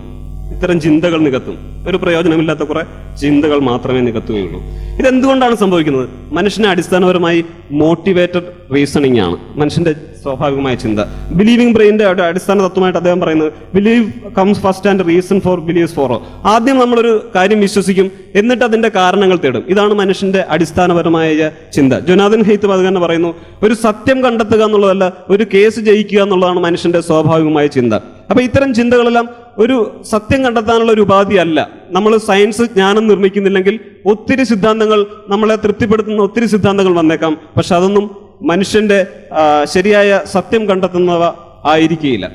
ഇത്തരം ചിന്തകൾ നികത്തും. ഒരു പ്രയോജനമില്ലാത്ത കുറെ ചിന്തകൾ മാത്രമേ നികത്തുകയുള്ളൂ. ഇതെന്തുകൊണ്ടാണ് സംഭവിക്കുന്നത്? മനുഷ്യനെ അടിസ്ഥാനപരമായി മോട്ടിവേറ്റഡ് റീസണിങ് ആണ് മനുഷ്യന്റെ സ്വാഭാവികമായ ചിന്ത. ബിലീവിംഗ് ബ്രെയിന്റെ അടിസ്ഥാന തത്വമായിട്ട് അദ്ദേഹം പറയുന്നത് belief comes first and reason for beliefs follow. ആദ്യം നമ്മളൊരു കാര്യം വിശ്വസിക്കും, എന്നിട്ട് അതിന്റെ കാരണങ്ങൾ തേടും. ഇതാണ് മനുഷ്യന്റെ അടിസ്ഥാനപരമായ ചിന്ത. ജൊനാഥൻ ഹെയ്ത്ത് അത് തന്നെ പറയുന്നു, ഒരു സത്യം കണ്ടെത്തുക എന്നുള്ളതല്ല, ഒരു കേസ് ജയിക്കുക എന്നുള്ളതാണ് മനുഷ്യന്റെ സ്വാഭാവികമായ ചിന്ത. അപ്പൊ ഇത്തരം ചിന്തകളെല്ലാം ഒരു സത്യം കണ്ടെത്താനുള്ള ഒരു ഉപാധിയല്ല. നമ്മൾ സയൻസ് ജ്ഞാനം നിർമ്മിക്കുന്നില്ലെങ്കിൽ ഒത്തിരി സിദ്ധാന്തങ്ങൾ, നമ്മളെ തൃപ്തിപ്പെടുത്തുന്ന ഒത്തിരി സിദ്ധാന്തങ്ങൾ വന്നേക്കാം, പക്ഷെ അതൊന്നും മനുഷ്യന്റെ ശരിയായ സത്യം കണ്ടെത്തുന്നവ ആയിരിക്കുകയില്ല.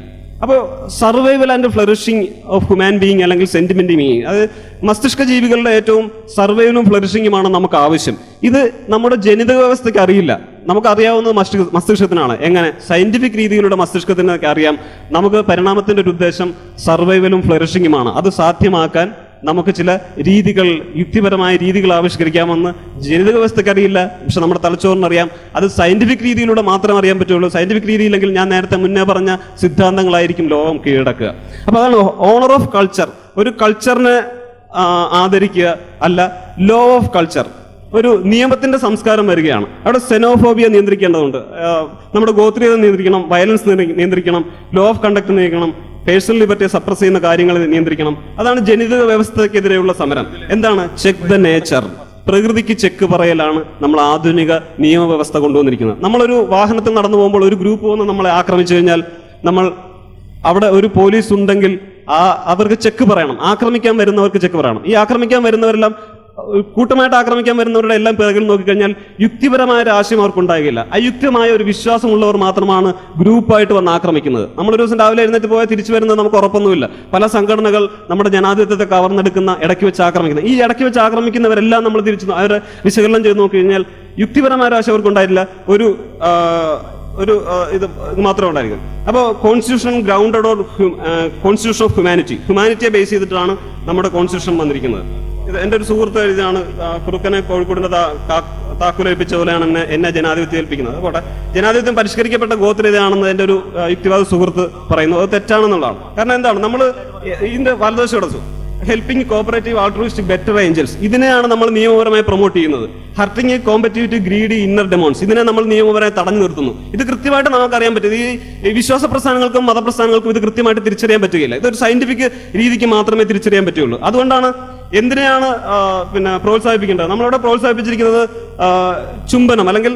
അപ്പോൾ survival and flourishing of human being അല്ലെങ്കിൽ സെന്റിമെന്റ് ബീയിങ്, അത് മസ്തിഷ്ക ജീവികളുടെ ഏറ്റവും സർവൈവലും ഫ്ലറിഷിങ്ങുമാണ് നമുക്ക് ആവശ്യം. ഇത് നമ്മുടെ ജനിതക വ്യവസ്ഥയ്ക്ക് അറിയില്ല. നമുക്കറിയാവുന്നത് മസ്തിഷ്കത്തിനാണ്. എങ്ങനെ? സയന്റിഫിക് രീതിയിലൂടെ മസ്തിഷ്കത്തിനൊക്കെ അറിയാം. നമുക്ക് പരിണാമത്തിന്റെ ഒരു ഉദ്ദേശം സർവൈവലും ഫ്ലറിഷിങ്ങുമാണ്. അത് സാധ്യമാക്കാൻ നമുക്ക് ചില രീതികൾ, യുക്തിപരമായ രീതികൾ ആവിഷ്കരിക്കാമെന്ന് ജനിതക വ്യവസ്ഥയ്ക്ക് അറിയില്ല, പക്ഷെ നമ്മുടെ തലച്ചോറിനറിയാം. അത് സയന്റിഫിക് രീതിയിലൂടെ മാത്രമേ അറിയാൻ പറ്റുള്ളൂ. സയന്റിഫിക് രീതിയിലെങ്കിൽ ഞാൻ നേരത്തെ മുന്നേ പറഞ്ഞ സിദ്ധാന്തങ്ങളായിരിക്കും ലോകം കീഴടക്കുക. അപ്പൊ അതാണ് ഓണർ ഓഫ് കൾച്ചർ. ഒരു കൾച്ചറിനെ ആദരിക്കുക അല്ല, ലോ ഓഫ് കൾച്ചർ. ഒരു നിയമത്തിന്റെ സംസ്കാരം വരികയാണ്. അവിടെ സെനോഫോബിയ നിയന്ത്രിക്കേണ്ടതുണ്ട്. നമ്മുടെ ഗോത്രീയത നിയന്ത്രിക്കണം, വയലൻസ് നിയന്ത്രിക്കണം, ലോ ഓഫ് കണ്ടക്ട് നിയന്ത്രിക്കണം, പേഴ്സണൽ ലിബർട്ടിയെ സപ്രസ് ചെയ്യുന്ന കാര്യങ്ങൾ നിയന്ത്രിക്കണം. അതാണ് ജനിതക വ്യവസ്ഥക്കെതിരെയുള്ള സമരം. എന്താണ്? Check the nature. പ്രകൃതിക്ക് ചെക്ക് പറയലാണ് നമ്മൾ ആധുനിക നിയമവ്യവസ്ഥ കൊണ്ടുവന്നിരിക്കുന്നത്. നമ്മളൊരു വാഹനത്തിൽ നടന്നു പോകുമ്പോൾ ഒരു ഗ്രൂപ്പ് വന്ന് നമ്മളെ ആക്രമിച്ചു കഴിഞ്ഞാൽ നമ്മൾ അവിടെ ഒരു പോലീസ് ഉണ്ടെങ്കിൽ അവർക്ക് ചെക്ക് പറയണം. ആക്രമിക്കാൻ വരുന്നവർക്ക് ചെക്ക് പറയണം. ഈ ആക്രമിക്കാൻ വരുന്നവരെല്ലാം കൂട്ടമായിട്ട് ആക്രമിക്കാൻ വരുന്നവരുടെ എല്ലാം പിറകിൽ നോക്കിക്കഴിഞ്ഞാൽ യുക്തിപരമായ ഒരു ആശയം അവർക്ക് ഉണ്ടാകില്ല. അയുക്തമായ ഒരു വിശ്വാസമുള്ളവർ മാത്രമാണ് ഗ്രൂപ്പായിട്ട് വന്ന് ആക്രമിക്കുന്നത്. നമ്മളൊരു ദിവസം രാവിലെ എഴുന്നേറ്റ് പോയാൽ തിരിച്ചു വരുന്നത് നമുക്ക് ഉറപ്പൊന്നുമില്ല. പല സംഘടനകൾ നമ്മുടെ ജനാധിപത്യത്തെ കവർന്നെടുക്കുന്ന, ഇടയ്ക്ക് വെച്ച് ആക്രമിക്കുന്ന, ഈ ഇടയ്ക്ക് വെച്ച് ആക്രമിക്കുന്നവരെല്ലാം നമ്മൾ തിരിച്ചു അവരെ വിശകലനം ചെയ്ത് നോക്കി കഴിഞ്ഞാൽ യുക്തിപരമായ ഒരു ആശയം അവർക്ക് ഉണ്ടായിട്ടില്ല. ഒരു ഇത് മാത്രമേ ഉണ്ടായിരിക്കും. അപ്പോൾ constitution grounded or constitution of ഹ്യൂമാനിറ്റിയെ ബേസ് ചെയ്തിട്ടാണ് നമ്മുടെ കോൺസ്റ്റിറ്റ്യൂഷൻ വന്നിരിക്കുന്നത്. ഇത് എൻ്റെ ഒരു സുഹൃത്ത് എഴുതിയാണ്, കുറുക്കനെ കോഴിക്കോടിന്റെ താക്കോലേൽപ്പിച്ച പോലെയാണ് എന്നെ ജനാധിപത്യം ഏൽപ്പിക്കുന്നത്. അതുപോലെ ജനാധിപത്യം പരിഷ്കരിക്കപ്പെട്ട ഗോത്രതയാണെന്ന് എൻ്റെ ഒരു യുക്തിവാദ സുഹൃത്ത് പറയുന്നു. അത് തെറ്റാണെന്നുള്ളതാണ്. കാരണം എന്താണ്? നമ്മൾ ഇതിന്റെ വലതുവശം അടച്ചു ഹെൽപ്പിംഗ് കോപ്പറേറ്റീവ് ആൾട്രൂയിസ്റ്റിക് ബെറ്റർ ഏഞ്ചൽസ്, ഇതിനെയാണ് നമ്മൾ നിയമപരമായി പ്രൊമോട്ട് ചെയ്യുന്നത്. ഹർട്ടിങ് കോമ്പറ്റീറ്റീവ് ഗ്രീഡി ഇന്നർ ഡെമോൺസ്, ഇതിനെ നമ്മൾ നിയമപരമായി തടഞ്ഞു നിർത്തുന്നു. ഇത് കൃത്യമായിട്ട് നമുക്കറിയാൻ പറ്റും. ഈ വിശ്വാസ പ്രസ്ഥാനങ്ങൾക്കും മതപ്രസ്ഥാനങ്ങൾക്കും ഇത് കൃത്യമായിട്ട് തിരിച്ചറിയാൻ പറ്റുകയില്ല. ഇതൊരു സയന്റിഫിക് രീതിക്ക് മാത്രമേ തിരിച്ചറിയാൻ പറ്റുള്ളൂ. അതുകൊണ്ടാണ് എന്തിനെയാണ് പ്രോത്സാഹിപ്പിക്കേണ്ടത്? നമ്മളിവിടെ പ്രോത്സാഹിപ്പിച്ചിരിക്കുന്നത് ചുംബനം അല്ലെങ്കിൽ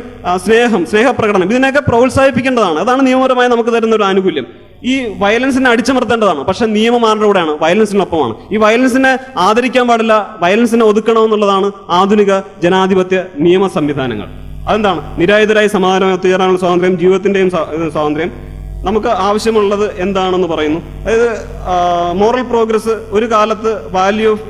സ്നേഹപ്രകടനം, ഇതിനെയൊക്കെ പ്രോത്സാഹിപ്പിക്കേണ്ടതാണ്. അതാണ് നിയമപരമായി നമുക്ക് തരുന്ന ഒരു ആനുകൂല്യം. ഈ വയലൻസിനെ അടിച്ചമർത്തേണ്ടതാണ്, പക്ഷെ നിയമം ആരുടെ കൂടെയാണ്? വയലൻസിനൊപ്പമാണ്. ഈ വയലൻസിനെ ആദരിക്കാൻ പാടില്ല, വയലൻസിനെ ഒതുക്കണമെന്നുള്ളതാണ് ആധുനിക ജനാധിപത്യ നിയമ സംവിധാനങ്ങൾ. അതെന്താണ്? നിരായുധരായി സമാധാനമായി ഒത്തുചേരാനുള്ള സ്വാതന്ത്ര്യം, ജീവിതത്തിന്റെയും സ്വാതന്ത്ര്യം. നമുക്ക് ആവശ്യമുള്ളത് എന്താണെന്ന് പറയുന്നു. അതായത് മോറൽ പ്രോഗ്രസ്. ഒരു കാലത്ത് വാല്യൂ ഓഫ്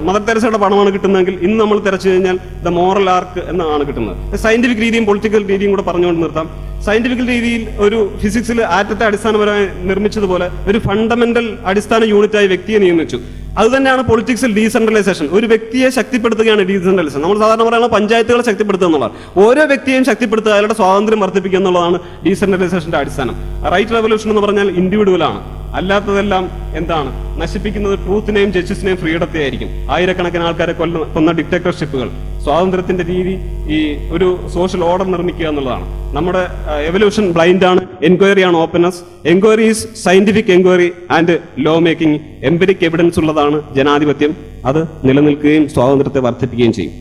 മദർ തെരേസയുടെ പണമാണ് കിട്ടുന്നതെങ്കിൽ ഇന്ന് നമ്മൾ തിരച്ചു കഴിഞ്ഞാൽ ദ മോറൽ ആർക്ക് എന്നാണ് കിട്ടുന്നത്. സയന്റിഫിക് രീതിയും പൊളിറ്റിക്കൽ രീതിയും കൂടെ പറഞ്ഞുകൊണ്ട് നിർത്താം. സയന്റിഫിക്കൽ രീതിയിൽ ഒരു ഫിസിക്സിൽ ആറ്റത്തെ അടിസ്ഥാനപരമായി നിർമ്മിച്ചതുപോലെ ഒരു ഫണ്ടമെന്റൽ അടിസ്ഥാന യൂണിറ്റായി വ്യക്തിയെ നിയമിച്ചു. അതുതന്നെയാണ് പൊളിറ്റിക്സിൽ ഡീസെൻട്രലൈസേഷൻ. ഒരു വ്യക്തിയെ ശക്തിപ്പെടുത്തുകയാണ് ഡീസെൻട്രലൈസേഷൻ. നമ്മൾ സാധാരണ പറയുന്നത് പഞ്ചായത്തുകളെ ശക്തിപ്പെടുത്തുക എന്നുള്ളതാണ്. ഓരോ വ്യക്തിയെയും ശക്തിപ്പെടുത്തുക, അയാളുടെ സ്വാതന്ത്ര്യം വർദ്ധിപ്പിക്കുക എന്നുള്ളതാണ് ഡീസെൻട്രലൈസേഷന്റെ അടിസ്ഥാനം. റൈറ്റ് റെവല്യൂഷൻ എന്ന് പറഞ്ഞാൽ ഇൻഡിവിഡുവൽ ആണ്. അല്ലാത്തതെല്ലാം എന്താണ്? നശിപ്പിക്കുന്നത് ട്രൂത്തിനെയും ജസ്റ്റിസിനെയും ഫ്രീഡത്തെ ആയിരിക്കും. ആയിരക്കണക്കിന് ആൾക്കാരെ കൊന്ന ഡിക്റ്റേറ്റർഷിപ്പുകൾ. സ്വാതന്ത്ര്യത്തിന്റെ രീതി ഈ ഒരു സോഷ്യൽ ഓർഡർ നിർമ്മിക്കുക എന്നുള്ളതാണ്. നമ്മുടെ എവല്യൂഷൻ ബ്ലൈൻഡ് ആണ്, എൻക്വയറി ആണ് openness. Enquiry is scientific enquiry and law making. Empiric evidence ഉള്ളതാണ് ജനാധിപത്യം. അത് നിലനിൽക്കുകയും സ്വാതന്ത്ര്യത്തെ വർദ്ധിപ്പിക്കുകയും ചെയ്യും.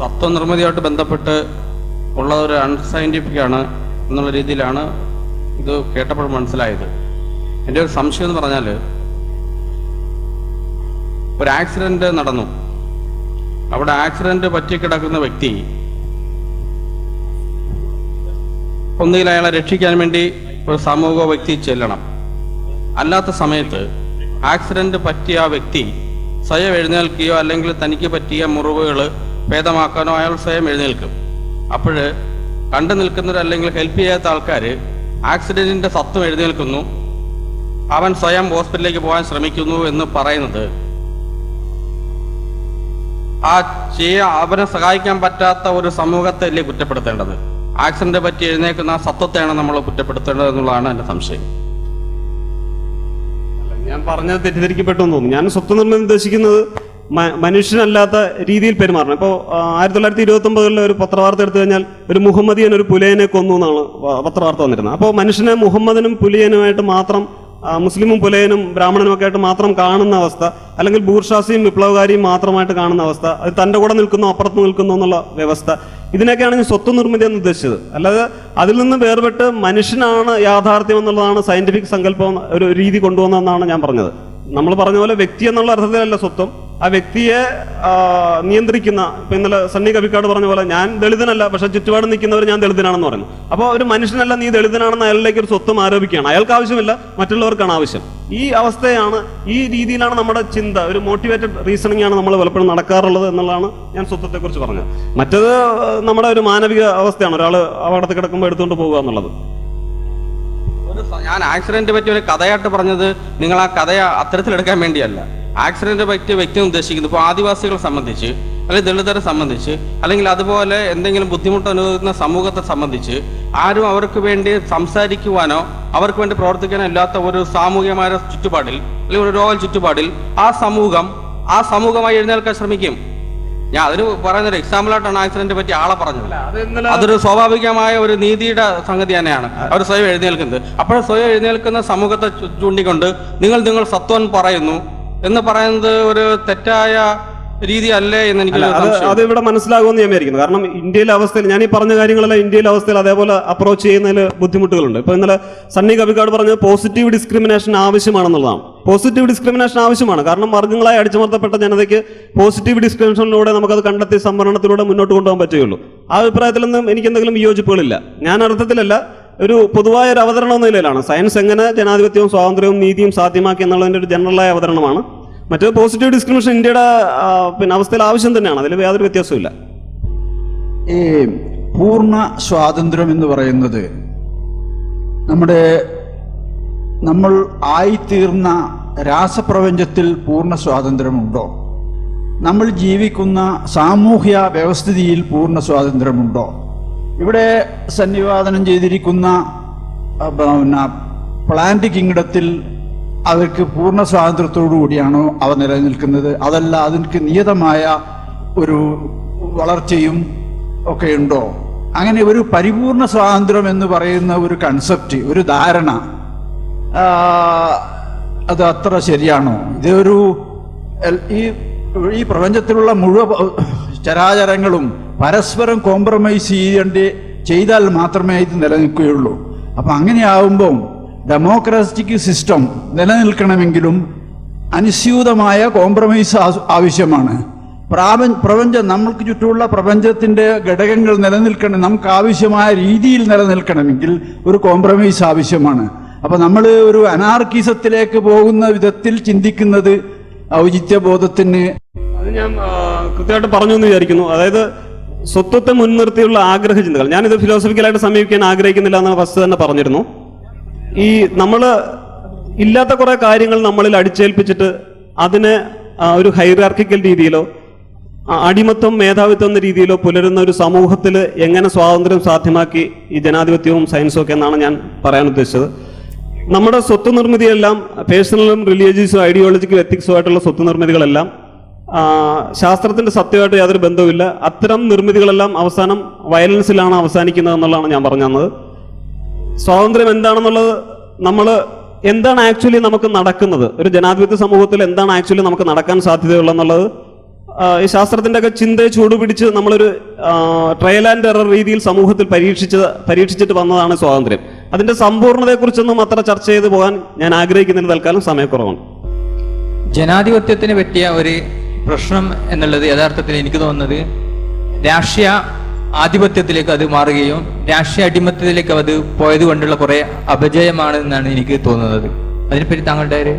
സത്വനിർമ്മിതിയായിട്ട് ബന്ധപ്പെട്ട് ഉള്ള ഒരു അൺസയൻറ്റിഫിക് ആണ് എന്നുള്ള രീതിയിലാണ് ഇത് കേട്ടപ്പോൾ മനസ്സിലായത്. എൻ്റെ ഒരു സംശയം എന്ന് പറഞ്ഞാൽ, ഒരു ആക്സിഡന്റ് നടന്നു, അവിടെ ആക്സിഡന്റ് പറ്റിക്കിടക്കുന്ന വ്യക്തി ഒന്നുകിൽ അയാളെ രക്ഷിക്കാൻ വേണ്ടി ഒരു സമൂഹ വ്യക്തി ചെല്ലണം. അല്ലാത്ത സമയത്ത് ആക്സിഡന്റ് പറ്റിയ ആ വ്യക്തി സ്വയം എഴുന്നേൽക്കുകയോ അല്ലെങ്കിൽ തനിക്ക് പറ്റിയ മുറിവുകൾ ഭേദമാക്കാനോ അയാൾ സ്വയം എഴുന്നേൽക്കും. അപ്പോൾ കണ്ടു നിൽക്കുന്നവർ അല്ലെങ്കിൽ ഹെൽപ്പ് ചെയ്യാത്ത ആൾക്കാർ ആക്സിഡന്റിന്റെ സത്വം എഴുന്നേൽക്കുന്നു, അവൻ സ്വയം ഹോസ്പിറ്റലിലേക്ക് പോകാൻ ശ്രമിക്കുന്നു എന്ന് പറയുന്നത് അവനെ സഹായിക്കാൻ പറ്റാത്ത ഒരു സമൂഹത്തെ അല്ലേ കുറ്റപ്പെടുത്തേണ്ടത്? ആക്സിഡന്റ് പറ്റി എഴുന്നേൽക്കുന്ന ആ സത്വത്തെയാണ് നമ്മൾ കുറ്റപ്പെടുത്തേണ്ടത് എന്നുള്ളതാണ് എൻ്റെ സംശയം. ഞാൻ പറഞ്ഞത് തെറ്റിദ്ധരിക്കപ്പെട്ടു എന്ന് തോന്നുന്നു. ഞാൻ സ്വത്വനിർമ്മിതി ഉദ്ദേശിക്കുന്നത് മനുഷ്യനല്ലാത്ത രീതിയിൽ പെരുമാറണം. ഇപ്പോൾ 1929 ഒരു പത്രവാർത്ത എടുത്തു കഴിഞ്ഞാൽ ഒരു മുഹമ്മദിയൻ ഒരു പുലയനെ കൊന്നു എന്നാണ് പത്രവാർത്ത വന്നിരുന്നത്. അപ്പോൾ മനുഷ്യനെ മുഹമ്മദനും പുലയനുമായിട്ട് മാത്രം, മുസ്ലിമും പുലയനും ബ്രാഹ്മണനും ഒക്കെ ആയിട്ട് മാത്രം കാണുന്ന അവസ്ഥ, അല്ലെങ്കിൽ ബൂർഷാസിയും വിപ്ലവകാരിയും മാത്രമായിട്ട് കാണുന്ന അവസ്ഥ, അത് തൻ്റെ കൂടെ നിൽക്കുന്നു അപ്പുറത്ത് നിൽക്കുന്നു എന്നുള്ള വ്യവസ്ഥ, ഇതിനൊക്കെയാണ് ഞാൻ സ്വത്വനിർമ്മിതി എന്ന് ഉദ്ദേശിച്ചത്. അല്ലാതെ അതിൽ നിന്ന് വേർപെട്ട് മനുഷ്യനാണ് യാഥാർത്ഥ്യം എന്നുള്ളതാണ് സയന്റിഫിക് സങ്കല്പം ഒരു രീതി കൊണ്ടുവന്നതെന്നാണ് ഞാൻ പറഞ്ഞത്. നമ്മൾ പറഞ്ഞ പോലെ വ്യക്തി എന്നുള്ള അർത്ഥത്തിലല്ല സ്വത്വം, ആ വ്യക്തിയെ നിയന്ത്രിക്കുന്ന, ഇപ്പൊ ഇന്നലെ സണ്ണി കവിക്കാട് പറഞ്ഞ പോലെ ഞാൻ ദളിതനല്ല പക്ഷെ ചുറ്റുപാട് നിൽക്കുന്നവർ ഞാൻ ദളിതനാണെന്ന് പറയുന്നു. അപ്പോൾ ഒരു മനുഷ്യനല്ല നീ ദളിതനാണെന്ന് അയാളിലേക്ക് ഒരു സ്വത്വം ആരോപിക്കുകയാണ്. അയാൾക്ക് ആവശ്യമില്ല, മറ്റുള്ളവർക്കാണ് ആവശ്യം. ഈ അവസ്ഥയാണ്, ഈ രീതിയിലാണ് നമ്മുടെ ചിന്ത, ഒരു മോട്ടിവേറ്റഡ് റീസണിംഗ് ആണ് നമ്മൾ പലപ്പോഴും നടക്കാറുള്ളത് എന്നുള്ളതാണ് ഞാൻ സ്വത്വത്തെക്കുറിച്ച് പറഞ്ഞത്. മറ്റത് നമ്മുടെ ഒരു മാനവിക അവസ്ഥയാണ്, ഒരാൾ അപകടത്തിൽ കിടക്കുമ്പോൾ എടുത്തുകൊണ്ട് പോകുക എന്നുള്ളത്. ഞാൻ ആക്സിഡന്റ് പറ്റിയ ഒരു കഥയായിട്ട് പറഞ്ഞത് നിങ്ങൾ ആ കഥയെ അത്തരത്തിലെടുക്കാൻ വേണ്ടിയല്ല. ആക്സിഡന്റ് പറ്റിയ വ്യക്തി ഉദ്ദേശിക്കുന്നത് ഇപ്പോൾ ആദിവാസികളെ സംബന്ധിച്ച്, അല്ലെങ്കിൽ ദളിതരെ സംബന്ധിച്ച്, അല്ലെങ്കിൽ അതുപോലെ എന്തെങ്കിലും ബുദ്ധിമുട്ട് അനുഭവിക്കുന്ന സമൂഹത്തെ സംബന്ധിച്ച് ആരും അവർക്ക് വേണ്ടി സംസാരിക്കുവാനോ അവർക്ക് വേണ്ടി പ്രവർത്തിക്കാനോ ഇല്ലാത്ത ഒരു സാമൂഹികമായ ചുറ്റുപാടിൽ, അല്ലെങ്കിൽ ഒരു രോഗ ചുറ്റുപാടിൽ ആ സമൂഹമായി എഴുന്നേൽക്കാൻ ശ്രമിക്കും. ഞാൻ അതിന് പറയുന്ന ഒരു എക്സാമ്പിളായിട്ടാണ് ആക്സിഡന്റ് പറ്റി ആളെ പറഞ്ഞത്. അതൊരു സ്വാഭാവികമായ ഒരു നീതിയുടെ സംഗതി തന്നെയാണ്. അവർ സ്വയം എഴുന്നേൽക്കുന്നത്. അപ്പോൾ സ്വയം എഴുന്നേൽക്കുന്ന സമൂഹത്തെ ചൂണ്ടിക്കൊണ്ട് നിങ്ങൾ സത്വം പറയുന്നു എന്ന് പറയുന്നത് ഒരു തെറ്റായ രീതി അല്ലേ എന്ന് എനിക്ക് അത് ഇവിടെ മനസ്സിലാകുമെന്ന് ഞാൻ വിചാരിക്കുന്നു. കാരണം ഇന്ത്യയിലെ അവസ്ഥയിൽ ഞാൻ ഈ പറഞ്ഞ കാര്യങ്ങളെല്ലാം ഇന്ത്യയിലെ അവസ്ഥയിൽ അതേപോലെ അപ്രോച്ച് ചെയ്യുന്നതിൽ ബുദ്ധിമുട്ടുകളുണ്ട്. ഇപ്പൊ ഇന്നലെ സണ്ണി കവിക്കാട് പറഞ്ഞത് പോസിറ്റീവ് ഡിസ്ക്രിമിനേഷൻ ആവശ്യമാണെന്നുള്ളതാണ്. പോസിറ്റീവ് ഡിസ്ക്രിമിനേഷൻ ആവശ്യമാണ്. കാരണം വർഗ്ഗങ്ങളായി അടിച്ചമർത്തപ്പെട്ട ജനതയ്ക്ക് പോസിറ്റീവ് ഡിസ്ക്രിമിനേഷനിലൂടെ നമുക്കത് കണ്ടെത്തി സംവരണത്തിലൂടെ മുന്നോട്ട് കൊണ്ടുപോകാൻ പറ്റുകയുള്ളൂ. ആ അഭിപ്രായത്തിലൊന്നും എനിക്ക് എന്തെങ്കിലും വിയോജിപ്പുകളില്ല. ഞാൻ അർത്ഥത്തിലല്ല, ഒരു പൊതുവായ ഒരു അവതരണം എന്ന നിലയിലാണ്. സയൻസ് എങ്ങനെ ജനാധിപത്യവും സ്വാതന്ത്ര്യവും നീതിയും സാധ്യമാക്കി എന്നുള്ളതിന്റെ ഒരു ജനറലായ അവതരണമാണ്. മറ്റൊരു പോസിറ്റീവ് ഡിസ്ക്രിമിനേഷൻ ഇന്ത്യയുടെ അവസ്ഥയിൽ ആവശ്യം തന്നെയാണ്, അതിൽ യാതൊരു വ്യത്യാസമില്ല. ഈ പൂർണ്ണ സ്വാതന്ത്ര്യം എന്ന് പറയുന്നത് നമ്മൾ ആയിത്തീർന്ന രാസപ്രപഞ്ചത്തിൽ പൂർണ്ണ സ്വാതന്ത്ര്യമുണ്ടോ? നമ്മൾ ജീവിക്കുന്ന സാമൂഹ്യ വ്യവസ്ഥിതിയിൽ പൂർണ്ണ സ്വാതന്ത്ര്യമുണ്ടോ? ഇവിടെ സന്നിവേദനം ചെയ്തിരിക്കുന്ന പ്ലാന്റ് കിങ്ഡത്തിൽ അവർക്ക് പൂർണ്ണ സ്വാതന്ത്ര്യത്തോടു കൂടിയാണോ അവ നിലനിൽക്കുന്നത്? അതല്ല അതിന് നിയതമായ ഒരു വളർച്ചയും ഒക്കെ ഉണ്ടോ? അങ്ങനെ ഒരു പരിപൂർണ സ്വാതന്ത്ര്യം എന്ന് പറയുന്ന ഒരു കൺസെപ്റ്റ്, ഒരു ധാരണ, അത് അത്ര ശരിയാണോ? ഇതൊരു ഈ പ്രപഞ്ചത്തിലുള്ള മുഴുവൻ ചരാചരങ്ങളും പരസ്പരം കോംപ്രമൈസ് ചെയ്താൽ മാത്രമേ ഇത് നിലനിൽക്കുകയുള്ളൂ. അപ്പം അങ്ങനെയാവുമ്പം ഡെമോക്രാറ്റിക് സിസ്റ്റം നിലനിൽക്കണമെങ്കിലും അനുസ്യൂതമായ കോംപ്രമൈസ് ആവശ്യമാണ്. പ്രപഞ്ചം, നമ്മൾക്ക് ചുറ്റുമുള്ള പ്രപഞ്ചത്തിന്റെ ഘടകങ്ങൾ നമുക്ക് ആവശ്യമായ രീതിയിൽ നിലനിൽക്കണമെങ്കിൽ ഒരു കോംപ്രമൈസ് ആവശ്യമാണ്. അപ്പൊ നമ്മൾ ഒരു അനാർക്കിസത്തിലേക്ക് പോകുന്ന വിധത്തിൽ ചിന്തിക്കുന്നത് ഔചിത്യബോധത്തിന് അത് ഞാൻ കൃത്യമായിട്ട് പറഞ്ഞു എന്ന് വിചാരിക്കുന്നു. അതായത് സ്വത്വത്തെ മുൻനിർത്തിയുള്ള ആഗ്രഹ ചിന്തകൾ, ഞാനിത് ഫിലോസഫിക്കലായിട്ട് സമീപിക്കാൻ ആഗ്രഹിക്കുന്നില്ല എന്ന് ഫസ്റ്റ് തന്നെ പറഞ്ഞിരുന്നു. ഈ നമ്മൾ ഇല്ലാത്ത കുറെ കാര്യങ്ങൾ നമ്മളിൽ അടിച്ചേൽപ്പിച്ചിട്ട് അതിനെ ഒരു ഹൈറാർക്കിക്കൽ രീതിയിലോ അടിമത്വം മേധാവിത്വം എന്ന രീതിയിലോ പുലരുന്ന ഒരു സമൂഹത്തിൽ എങ്ങനെ സ്വാതന്ത്ര്യം സാധ്യമാക്കി ഈ ജനാധിപത്യവും സയൻസും ഒക്കെ എന്നാണ് ഞാൻ പറയാൻ ഉദ്ദേശിച്ചത്. നമ്മുടെ സ്വത്ത് നിർമ്മിതിയെല്ലാം പേഴ്സണലും റിലീജിയസും ഐഡിയോളജിക്കൽ എത്തിക്സും ആയിട്ടുള്ള സ്വത്ത് നിർമ്മിതികളെല്ലാം ശാസ്ത്രത്തിന്റെ സത്യമായിട്ട് യാതൊരു ബന്ധവുമില്ല. അത്തരം നിർമ്മിതികളെല്ലാം അവസാനം വയലൻസിലാണ് അവസാനിക്കുന്നത് എന്നുള്ളതാണ് ഞാൻ പറഞ്ഞു തന്നത്. സ്വാതന്ത്ര്യം എന്താണെന്നുള്ളത്, നമ്മൾ എന്താണ് ആക്ച്വലി നമുക്ക് നടക്കുന്നത്, ഒരു ജനാധിപത്യ സമൂഹത്തിൽ എന്താണ് ആക്ച്വലി നമുക്ക് നടക്കാൻ സാധ്യതയുള്ളതെന്നുള്ളത് ഈ ശാസ്ത്രത്തിന്റെ ഒക്കെ ചിന്തയെ ചൂടുപിടിച്ച് നമ്മളൊരു ട്രയൽ ആൻഡ് എറർ രീതിയിൽ സമൂഹത്തിൽ പരീക്ഷിച്ചിട്ട് വന്നതാണ് സ്വാതന്ത്ര്യം. അതിന്റെ സമ്പൂർണ്ണതയെക്കുറിച്ചൊന്നും അത്ര ചർച്ച ചെയ്ത് പോകാൻ ഞാൻ ആഗ്രഹിക്കുന്നതിന് തൽക്കാലം സമയക്കുറവാണ്. ജനാധിപത്യത്തിന് പറ്റിയ ഒരു പ്രശ്നം എന്നുള്ളത് യഥാർത്ഥത്തിൽ എനിക്ക് തോന്നുന്നത് രാഷ്ട്രീയ ആധിപത്യത്തിലേക്ക് അത് മാറുകയും രാഷ്ട്രീയ അടിമത്തത്തിലേക്ക് അത് പോയത് കൊണ്ടുള്ള കുറെ അപജയമാണ് എന്നാണ് എനിക്ക് തോന്നുന്നത്. അതിനെപ്പറ്റി താങ്കളുടെ ഒരു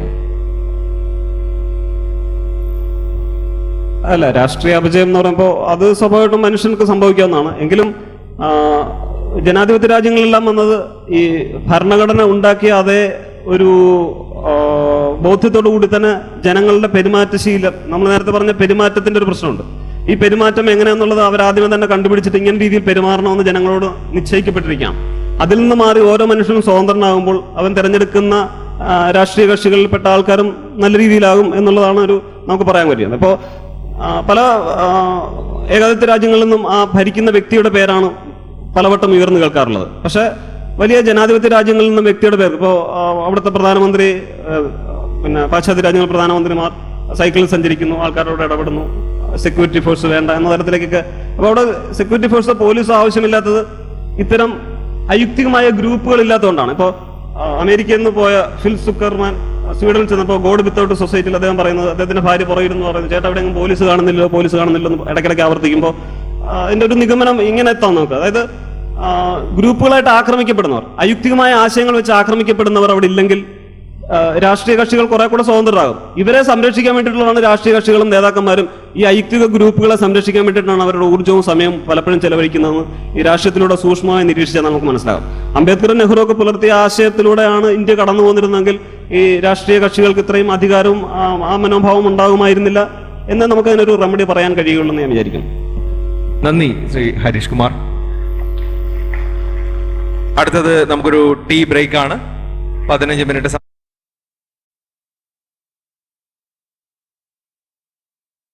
അല്ല, രാഷ്ട്രീയ അപജയം എന്ന് പറയുമ്പോൾ അത് സ്വാഭാവികമായിട്ടും മനുഷ്യർക്ക് സംഭവിക്കാവുന്നതാണ്. എങ്കിലും ജനാധിപത്യ രാജ്യങ്ങളെല്ലാം വന്നത് ഈ ഭരണഘടന ഉണ്ടാക്കിയ അതേ ഒരു ബോധ്യത്തോടു കൂടി തന്നെ ജനങ്ങളുടെ പെരുമാറ്റശീലം, നമ്മൾ നേരത്തെ പറഞ്ഞ പെരുമാറ്റത്തിന്റെ ഒരു പ്രശ്നമുണ്ട്. ഈ പെരുമാറ്റം എങ്ങനെയാന്നുള്ളത് അവരാദ്യമേ തന്നെ കണ്ടുപിടിച്ചിട്ട് ഇങ്ങനെ രീതിയിൽ പെരുമാറണമെന്ന് ജനങ്ങളോട് നിശ്ചയിക്കപ്പെട്ടിരിക്കാം. അതിൽ നിന്ന് മാറി ഓരോ മനുഷ്യനും സ്വതന്ത്രനാകുമ്പോൾ അവൻ തിരഞ്ഞെടുക്കുന്ന രാഷ്ട്രീയ കക്ഷികളിൽപ്പെട്ട ആൾക്കാരും നല്ല രീതിയിലാകും എന്നുള്ളതാണ് നമുക്ക് പറയാൻ കഴിയുന്നത്. ഇപ്പോൾ പല ഏകാധിപത്യ രാജ്യങ്ങളിൽ നിന്നും ആ ഭരിക്കുന്ന വ്യക്തിയുടെ പേരാണ് പലവട്ടം ഉയർന്നു കേൾക്കാറുള്ളത്. പക്ഷെ വലിയ ജനാധിപത്യ രാജ്യങ്ങളിൽ നിന്നും വ്യക്തിയുടെ പേര്, ഇപ്പോൾ അവിടുത്തെ പ്രധാനമന്ത്രി, പിന്നെ പാശ്ചാത്യ രാജ്യങ്ങൾ പ്രധാനമന്ത്രിമാർ സൈക്കിളിൽ സഞ്ചരിക്കുന്നു, ആൾക്കാരോട് ഇടപെടുന്നു, സെക്യൂരിറ്റി ഫോഴ്സ് വേണ്ട എന്ന തരത്തിലേക്കൊക്കെ. അപ്പോൾ അവിടെ സെക്യൂരിറ്റി ഫോഴ്സോ പോലീസോ ആവശ്യമില്ലാത്തത് ഇത്തരം അയുക്തികമായ ഗ്രൂപ്പുകൾ ഇല്ലാത്തതുകൊണ്ടാണ്. ഇപ്പോൾ അമേരിക്കയിൽ നിന്ന് പോയ ഫിൽ സുക്കർമാൻ സ്വീഡനിൽ ചെന്നപ്പോൾ ഗോഡ് വിത്തൗട്ട് സൊസൈറ്റിയിൽ അദ്ദേഹം പറയുന്നത്, അദ്ദേഹത്തിന്റെ ഭാര്യ പുറകിരുന്ന് പറയുന്നത്, ചേട്ടാ എവിടെയെങ്കിലും പോലീസ് കാണുന്നില്ലോ എന്ന് ഇടയ്ക്കിടയ്ക്ക് ആവർത്തിക്കുമ്പോൾ അതിന്റെ ഒരു നിഗമനം ഇങ്ങനെ എത്താം നമുക്ക്. അതായത് ഗ്രൂപ്പുകളായിട്ട് ആക്രമിക്കപ്പെടുന്നവർ, അയുക്തികമായ ആശയങ്ങൾ വെച്ച് ആക്രമിക്കപ്പെടുന്നവർ അവിടെ ഇല്ലെങ്കിൽ രാഷ്ട്രീയ കക്ഷികൾ കുറെ കൂടെ സ്വതന്ത്രരാകും. ഇവരെ സംരക്ഷിക്കാൻ വേണ്ടിയിട്ടുള്ളതാണ് രാഷ്ട്രീയ കക്ഷികളും നേതാക്കന്മാരും ഈ അയുക്തിക ഗ്രൂപ്പുകളെ സംരക്ഷിക്കാൻ വേണ്ടിയിട്ടാണ് അവരുടെ ഊർജ്ജവും സമയവും പലപ്പോഴും ചെലവഴിക്കുന്നതെന്ന് ഈ രാഷ്ട്രീയത്തിലൂടെ സൂക്ഷ്മമായി നിരീക്ഷിച്ചാൽ നമുക്ക് മനസ്സിലാകും. അംബേദ്കറും നെഹ്റു ഒക്കെ പുലർത്തിയ ആശയത്തിലൂടെയാണ് ഇന്ത്യ കടന്നു പോന്നിരുന്നെങ്കിൽ ഈ രാഷ്ട്രീയ കക്ഷികൾക്ക് ഇത്രയും അധികാരവും ആ മനോഭാവം ഉണ്ടാകുമായിരുന്നില്ല എന്ന് നമുക്ക് അതിനൊരു റെമഡി പറയാൻ കഴിയുള്ളൂ എന്ന് ഞാൻ വിചാരിക്കുന്നു. നന്ദി ശ്രീ ഹരീഷ് കുമാർ. അടുത്തത് നമുക്കൊരു ടീ ബ്രേക്ക് ആണ്. 15 മിനിറ്റ്